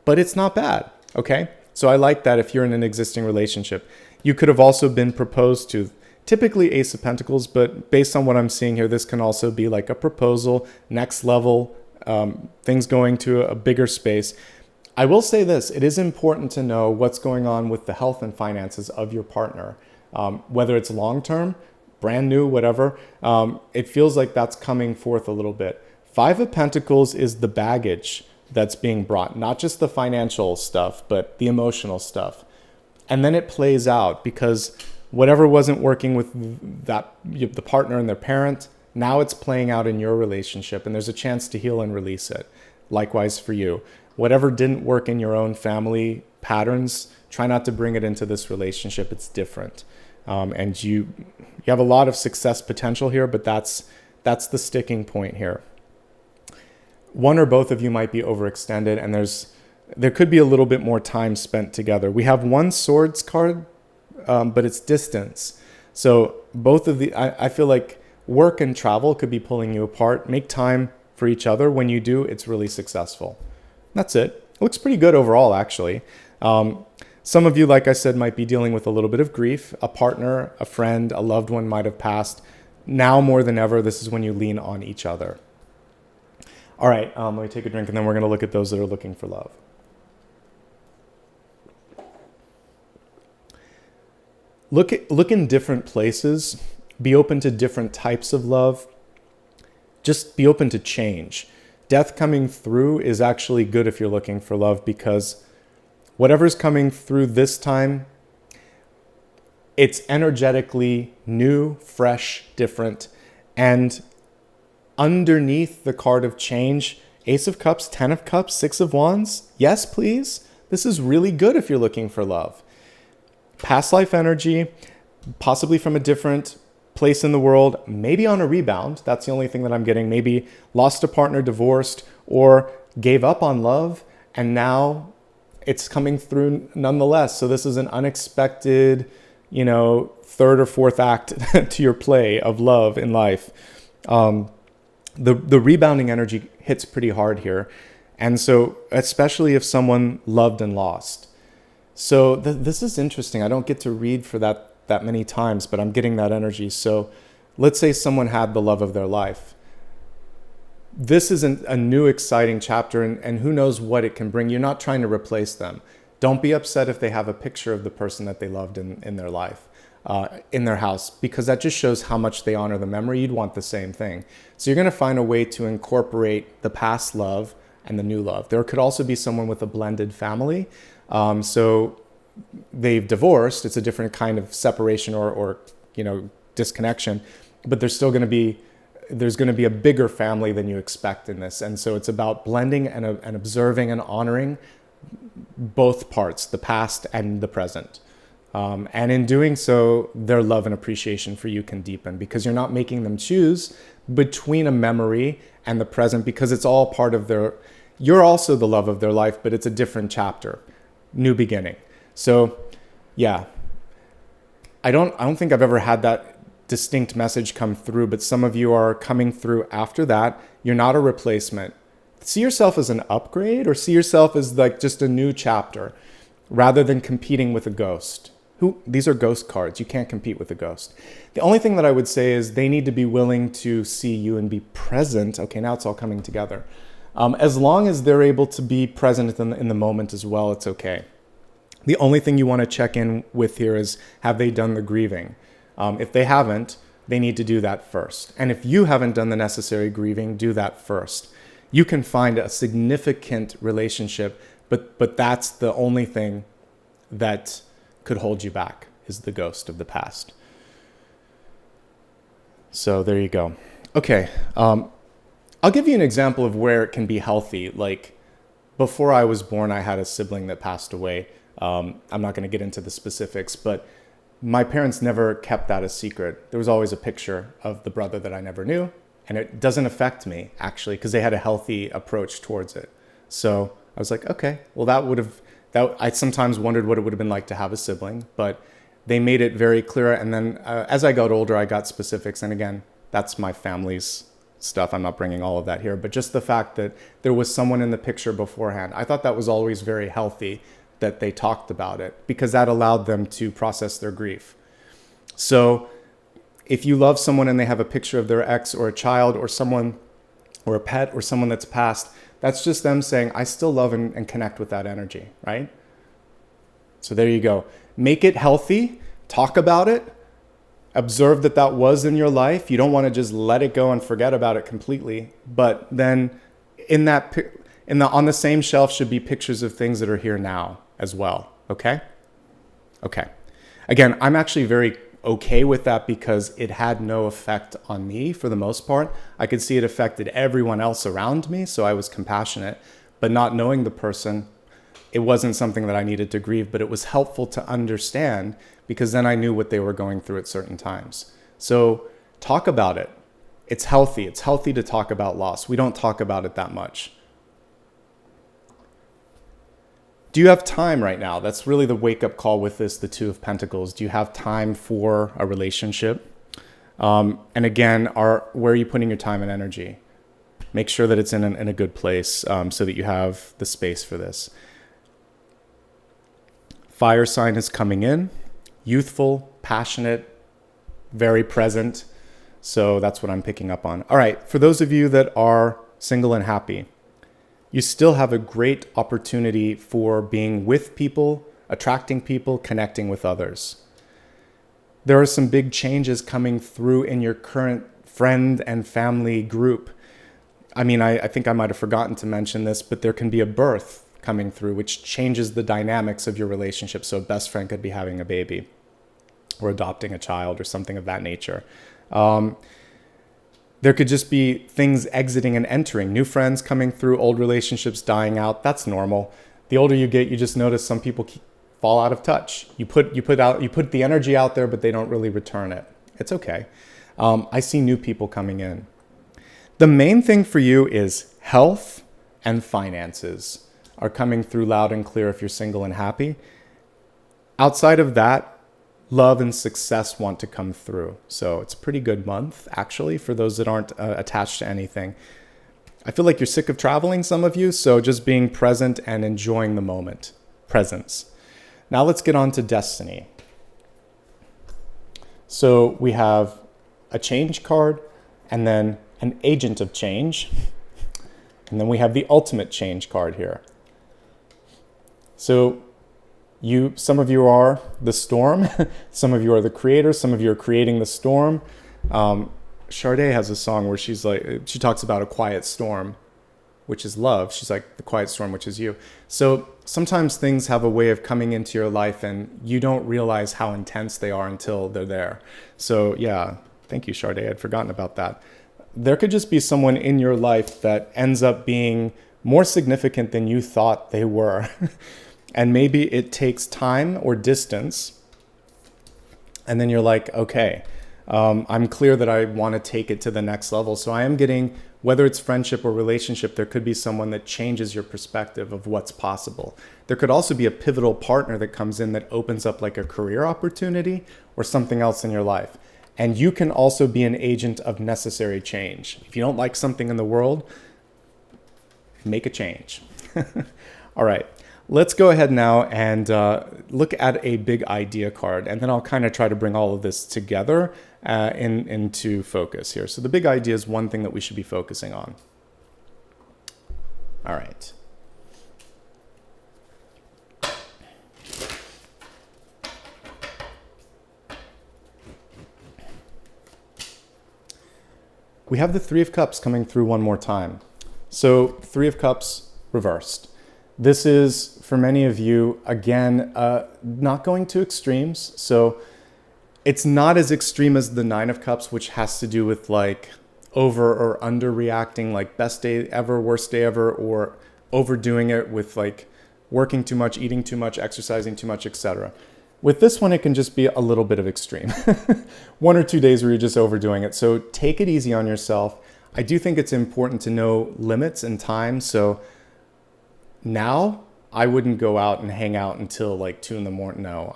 but it's not bad, okay? So I like that if you're in an existing relationship. You could have also been proposed to. Typically Ace of Pentacles, but based on what I'm seeing here, this can also be like a proposal, next level, things going to a bigger space. I will say this, it is important to know what's going on with the health and finances of your partner, whether it's long-term, brand new, whatever. It feels like that's coming forth a little bit. Five of Pentacles is the baggage that's being brought, not just the financial stuff, but the emotional stuff. And then it plays out because whatever wasn't working with the partner and their parent, now it's playing out in your relationship, and there's a chance to heal and release it. Likewise for you. Whatever didn't work in your own family patterns, try not to bring it into this relationship. It's different. And you have a lot of success potential here, but that's the sticking point here. One or both of you might be overextended, and there could be a little bit more time spent together. We have one Swords card, but it's distance. So both of I feel like work and travel could be pulling you apart. Make time for each other. When you do, it's really successful. That's it. It looks pretty good overall, actually. Some of you, like I said, might be dealing with a little bit of grief. A partner, a friend, a loved one might have passed. Now more than ever, this is when you lean on each other. All right, let me take a drink, and then we're going to look at those that are looking for love. Look in different places. Be open to different types of love. Just be open to change. Death coming through is actually good if you're looking for love, because whatever's coming through this time, it's energetically new, fresh, different. And underneath the card of change, Ace of Cups, 10 of Cups, 6 of Wands. Yes, please. This is really good if you're looking for love. Past life energy, possibly from a different place in the world, maybe on a rebound. That's the only thing that I'm getting. Maybe lost a partner, divorced, or gave up on love, and now it's coming through nonetheless. So this is an unexpected, third or fourth act to your play of love in life. The rebounding energy hits pretty hard here. And so, especially if someone loved and lost. So this is interesting. I don't get to read for that many times, but I'm getting that energy. So let's say someone had the love of their life. This is a new exciting chapter, and who knows what it can bring. You're not trying to replace them. Don't be upset if they have a picture of the person that they loved in their life, in their house, because that just shows how much they honor the memory. You'd want the same thing. So you're going to find a way to incorporate the past love and the new love. There could also be someone with a blended family. So they've divorced. It's a different kind of separation or disconnection, but there's going to be a bigger family than you expect in this. And so it's about blending and observing and honoring both parts, the past and the present. And in doing so, their love and appreciation for you can deepen, because you're not making them choose between a memory and the present, because it's all part of you're also the love of their life, but it's a different chapter, new beginning. So yeah, I don't think I've ever had that distinct message come through, but some of you are coming through after that. You're not a replacement. See yourself as an upgrade, or see yourself as like just a new chapter rather than competing with a ghost. These are ghost cards. You can't compete with a ghost. The only thing that I would say is they need to be willing to see you and be present. Okay, now it's all coming together. As long as they're able to be present in the moment as well, it's okay. The only thing you want to check in with here is, have they done the grieving? If they haven't, they need to do that first. And if you haven't done the necessary grieving, do that first. You can find a significant relationship, but that's the only thing that could hold you back, is the ghost of the past. So there you go. Okay, I'll give you an example of where it can be healthy. Like, before I was born, I had a sibling that passed away. I'm not going to get into the specifics, but my parents never kept that a secret. There was always a picture of the brother that I never knew, and it doesn't affect me, actually, because they had a healthy approach towards it. So I was like, okay, well, I sometimes wondered what it would have been like to have a sibling, but they made it very clear. And then as I got older, I got specifics. And again, that's my family's stuff. I'm not bringing all of that here, but just the fact that there was someone in the picture beforehand. I thought that was always very healthy that they talked about it, because that allowed them to process their grief. So if you love someone and they have a picture of their ex or a child or someone or a pet or someone that's passed, that's just them saying, I still love and connect with that energy, right? So there you go. Make it healthy. Talk about it. Observe that that was in your life. You don't want to just let it go and forget about it completely. But then on the same shelf should be pictures of things that are here now as well. Okay? Okay. Again, I'm actually very okay with that because it had no effect on me for the most part. I could see it affected everyone else around me, so I was compassionate. But not knowing the person, it wasn't something that I needed to grieve, but it was helpful to understand because then I knew what they were going through at certain times. So talk about it. It's healthy. It's healthy to talk about loss. We don't talk about it that much. Do you have time right now? That's really the wake-up call with this, the Two of Pentacles. Do you have time for a relationship? And again, where are you putting your time and energy? Make sure that it's in a good place so that you have the space for this. Fire sign is coming in. Youthful, passionate, very present. So that's what I'm picking up on. All right, for those of you that are single and happy, you still have a great opportunity for being with people, attracting people, connecting with others. There are some big changes coming through in your current friend and family group. I mean, I think I might have forgotten to mention this, but there can be a birth coming through, which changes the dynamics of your relationship. So a best friend could be having a baby or adopting a child or something of that nature. There could just be things exiting and entering, new friends coming through, old relationships dying out. That's normal. The older you get, you just notice some people fall out of touch. You put the energy out there, but they don't really return it. It's okay. I see new people coming in. The main thing for you is health and finances are coming through loud and clear if you're single and happy. Outside of that, love and success want to come through. So it's a pretty good month, actually, for those that aren't attached to anything. I feel like you're sick of traveling, some of you, so just being present and enjoying the moment. Presence. Now let's get on to destiny. So we have a change card and then an agent of change. And then we have the ultimate change card here. So some of you are the storm, some of you are the creators, some of you are creating the storm. Sade has a song where she talks about a quiet storm, which is love. She's like, the quiet storm, which is you. So sometimes things have a way of coming into your life and you don't realize how intense they are until they're there. So yeah, thank you, Sade. I'd forgotten about that. There could just be someone in your life that ends up being more significant than you thought they were. And maybe it takes time or distance. And then you're like, okay, I'm clear that I want to take it to the next level. So I am getting, whether it's friendship or relationship, there could be someone that changes your perspective of what's possible. There could also be a pivotal partner that comes in that opens up like a career opportunity or something else in your life. And you can also be an agent of necessary change. If you don't like something in the world, make a change. All right. Let's go ahead now and look at a big idea card, and then I'll kind of try to bring all of this together into focus here. So the big idea is one thing that we should be focusing on. All right. We have the Three of Cups coming through one more time. So Three of Cups reversed. This is, for many of you, again, not going to extremes. So it's not as extreme as the Nine of Cups, which has to do with like over or under reacting, like best day ever, worst day ever, or overdoing it with like working too much, eating too much, exercising too much, etc. With this one, it can just be a little bit of extreme. 1 or 2 days where you're just overdoing it. So take it easy on yourself. I do think it's important to know limits and time. So now I wouldn't go out and hang out until like 2 in the morning. No,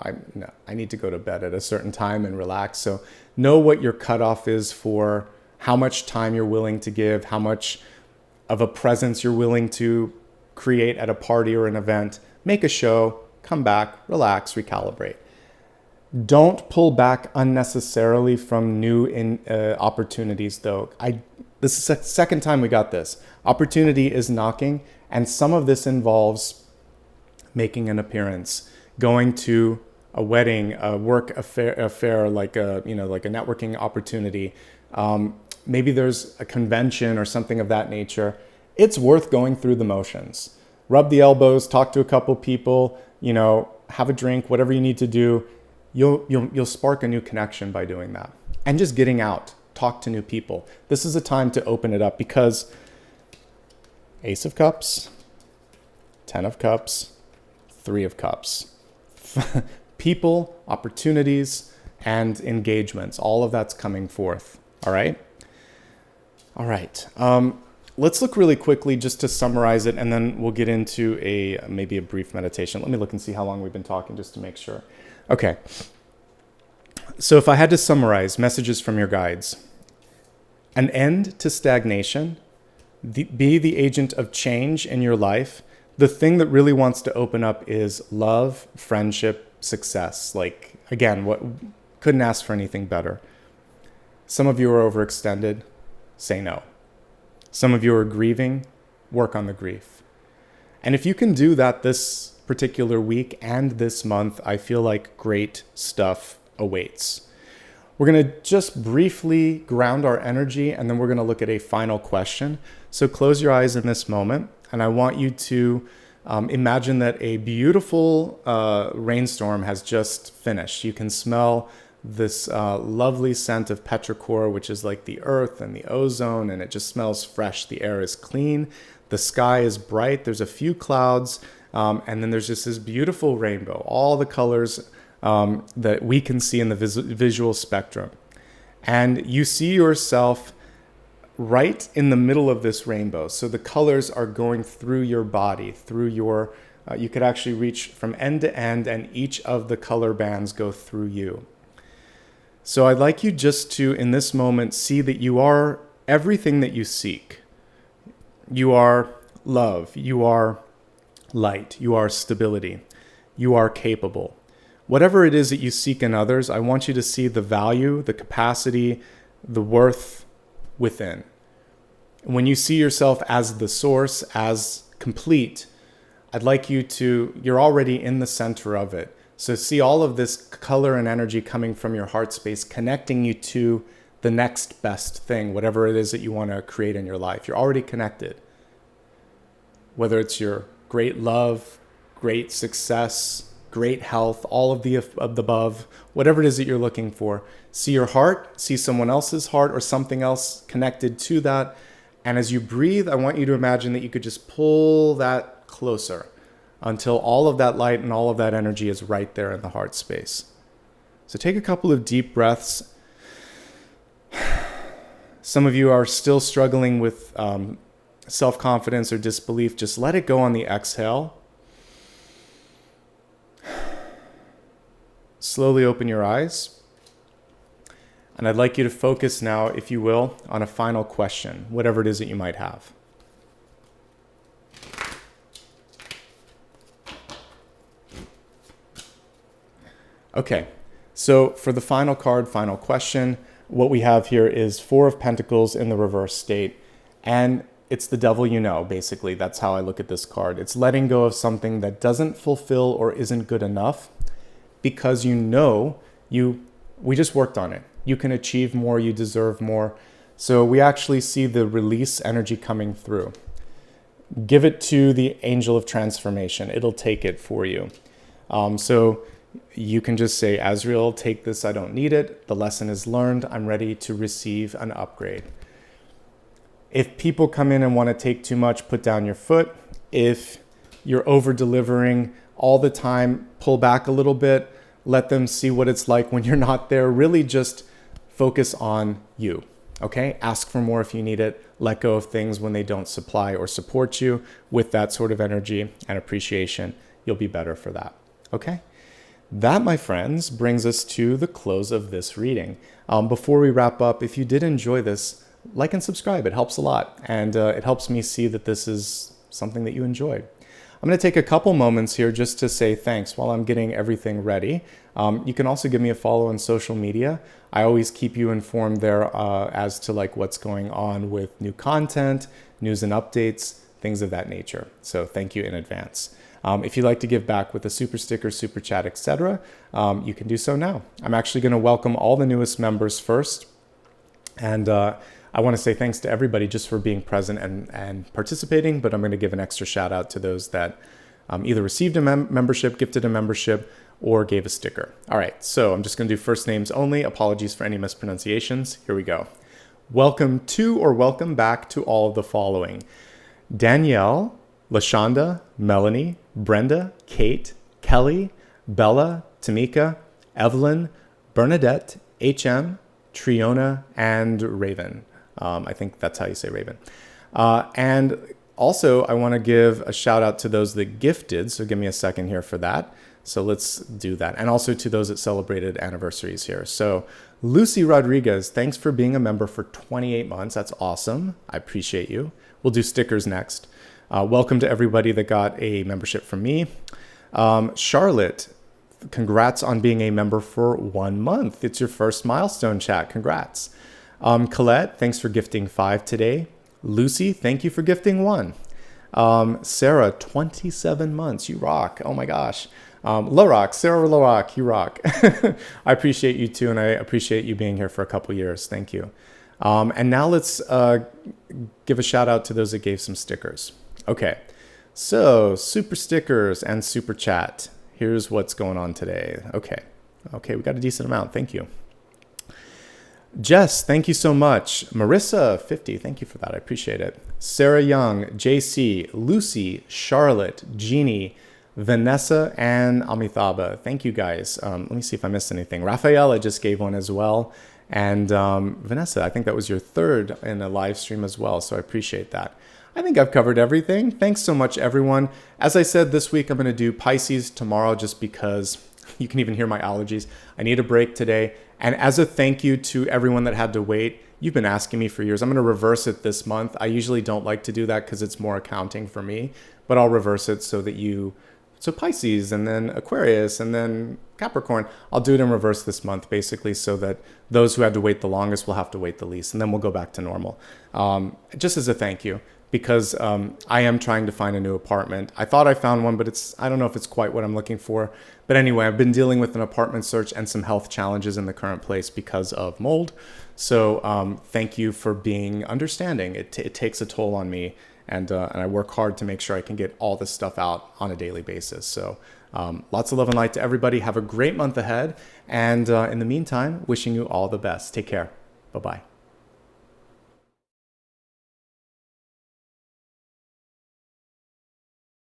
I need to go to bed at a certain time and relax. So know what your cutoff is for how much time you're willing to give, how much of a presence you're willing to create at a party or an event. Make a show, come back, relax, recalibrate. Don't pull back unnecessarily from new opportunities, though. This is the second time we got this. Opportunity is knocking, and some of this involves making an appearance, going to a wedding, a work affair like a networking opportunity. Maybe there's a convention or something of that nature. It's worth going through the motions. Rub the elbows, talk to a couple people, have a drink, whatever you need to do. You'll spark a new connection by doing that. And just getting out, talk to new people. This is a time to open it up because Ace of Cups, 10 of Cups, 3 of Cups. People, opportunities, and engagements. All of that's coming forth. All right? All right. Let's look really quickly just to summarize it, and then we'll get into maybe a brief meditation. Let me look and see how long we've been talking just to make sure. Okay. So if I had to summarize messages from your guides, an end to stagnation, be the agent of change in your life. The thing that really wants to open up is love, friendship, success. Like, again, couldn't ask for anything better. Some of you are overextended. Say no. Some of you are grieving. Work on the grief. And if you can do that this particular week and this month, I feel like great stuff awaits. We're going to just briefly ground our energy, and then we're going to look at a final question. So close your eyes in this moment, and I want you to imagine that a beautiful rainstorm has just finished. You can smell this lovely scent of petrichor, which is like the earth and the ozone, and it just smells fresh. The air is clean. The sky is bright. There's a few clouds, and then there's just this beautiful rainbow, all the colors that we can see in the visual spectrum. And you see yourself right in the middle of this rainbow. So the colors are going through your body, through your, you could actually reach from end to end, and each of the color bands go through you. So I'd like you just to, in this moment, see that you are everything that you seek. You are love. You are light. You are stability. You are capable. Whatever it is that you seek in others, I want you to see the value, the capacity, the worth within. When you see yourself as the source, as complete, I'd like you to, you're already in the center of it. So see all of this color and energy coming from your heart space, connecting you to the next best thing, whatever it is that you want to create in your life. You're already connected. Whether it's your great love, great success, great health, all of the above, whatever it is that you're looking for. See your heart, see someone else's heart or something else connected to that. And as you breathe, I want you to imagine that you could just pull that closer until all of that light and all of that energy is right there in the heart space. So take a couple of deep breaths. Some of you are still struggling with self-confidence or disbelief. Just let it go on the exhale. Slowly open your eyes. And I'd like you to focus now, if you will, on a final question, whatever it is that you might have. Okay, so for the final card, final question, what we have here is 4 of Pentacles in the reverse state. And it's the devil you know, basically. That's how I look at this card. It's letting go of something that doesn't fulfill or isn't good enough because you know we just worked on it. You can achieve more, you deserve more. So we actually see the release energy coming through. Give it to the angel of transformation. It'll take it for you. So you can just say, Azrael, take this, I don't need it. The lesson is learned. I'm ready to receive an upgrade. If people come in and want to take too much, put down your foot. If you're over-delivering all the time, pull back a little bit. Let them see what it's like when you're not there. Really just focus on you. Okay, ask for more if you need it. Let go of things when they don't supply or support you. With that sort of energy and appreciation, you'll be better for that. Okay, that, my friends, brings us to the close of this reading. Before we wrap up, if you did enjoy this, like and subscribe. It helps a lot, and it helps me see that this is something that you enjoyed. I'm going to take a couple moments here just to say thanks while I'm getting everything ready. You can also give me a follow on social media. I always keep you informed there as to like what's going on with new content, news and updates, things of that nature. So thank you in advance. If you'd like to give back with a super sticker, super chat, etc., you can do so now. I'm actually going to welcome all the newest members first. And I want to say thanks to everybody just for being present and participating, but I'm going to give an extra shout out to those that either received a membership, gifted a membership, or gave a sticker. All right, so I'm just going to do first names only. Apologies for any mispronunciations. Here we go. Welcome to or welcome back to all of the following: Danielle, LaShonda, Melanie, Brenda, Kate, Kelly, Bella, Tamika, Evelyn, Bernadette, HM, Triona, and Raven. I think that's how you say Raven. And also, I want to give a shout out to those that gifted. So give me a second here for that. So let's do that. And also to those that celebrated anniversaries here. So Lucy Rodriguez, thanks for being a member for 28 months. That's awesome. I appreciate you. We'll do stickers next. Welcome to everybody that got a membership from me. Charlotte, congrats on being a member for 1 month. It's your first milestone, chat. Congrats. Colette, thanks for gifting 5 today. Lucy, thank you for gifting 1. Sarah, 27 months. You rock. Oh my gosh. Lorock, Sarah Lorock, you rock. I appreciate you too, and I appreciate you being here for a couple years. Thank you. And now let's give a shout out to those that gave some stickers. Okay, so super stickers and super chat. Here's what's going on today. Okay, we got a decent amount. Thank you. Jess, thank you so much. Marissa, 50, thank you for that. I appreciate it. Sarah Young, JC, Lucy, Charlotte, Jeannie, Vanessa, and Amitabha. Thank you guys. Let me see if I missed anything. Rafaela just gave one as well. And Vanessa, I think that was your 3rd in a live stream as well. So I appreciate that. I think I've covered everything. Thanks so much, everyone. As I said, this week I'm going to do Pisces tomorrow just because you can even hear my allergies. I need a break today. And as a thank you to everyone that had to wait, you've been asking me for years. I'm going to reverse it this month. I usually don't like to do that because it's more accounting for me, but I'll reverse it so that so Pisces and then Aquarius and then Capricorn, I'll do it in reverse this month, basically, so that those who had to wait the longest will have to wait the least, and then we'll go back to normal. Just as a thank you, because I am trying to find a new apartment. I thought I found one, but I don't know if it's quite what I'm looking for. But anyway, I've been dealing with an apartment search and some health challenges in the current place because of mold. So thank you for being understanding. It takes a toll on me, and I work hard to make sure I can get all this stuff out on a daily basis. So lots of love and light to everybody. Have a great month ahead. And in the meantime, wishing you all the best. Take care. Bye-bye.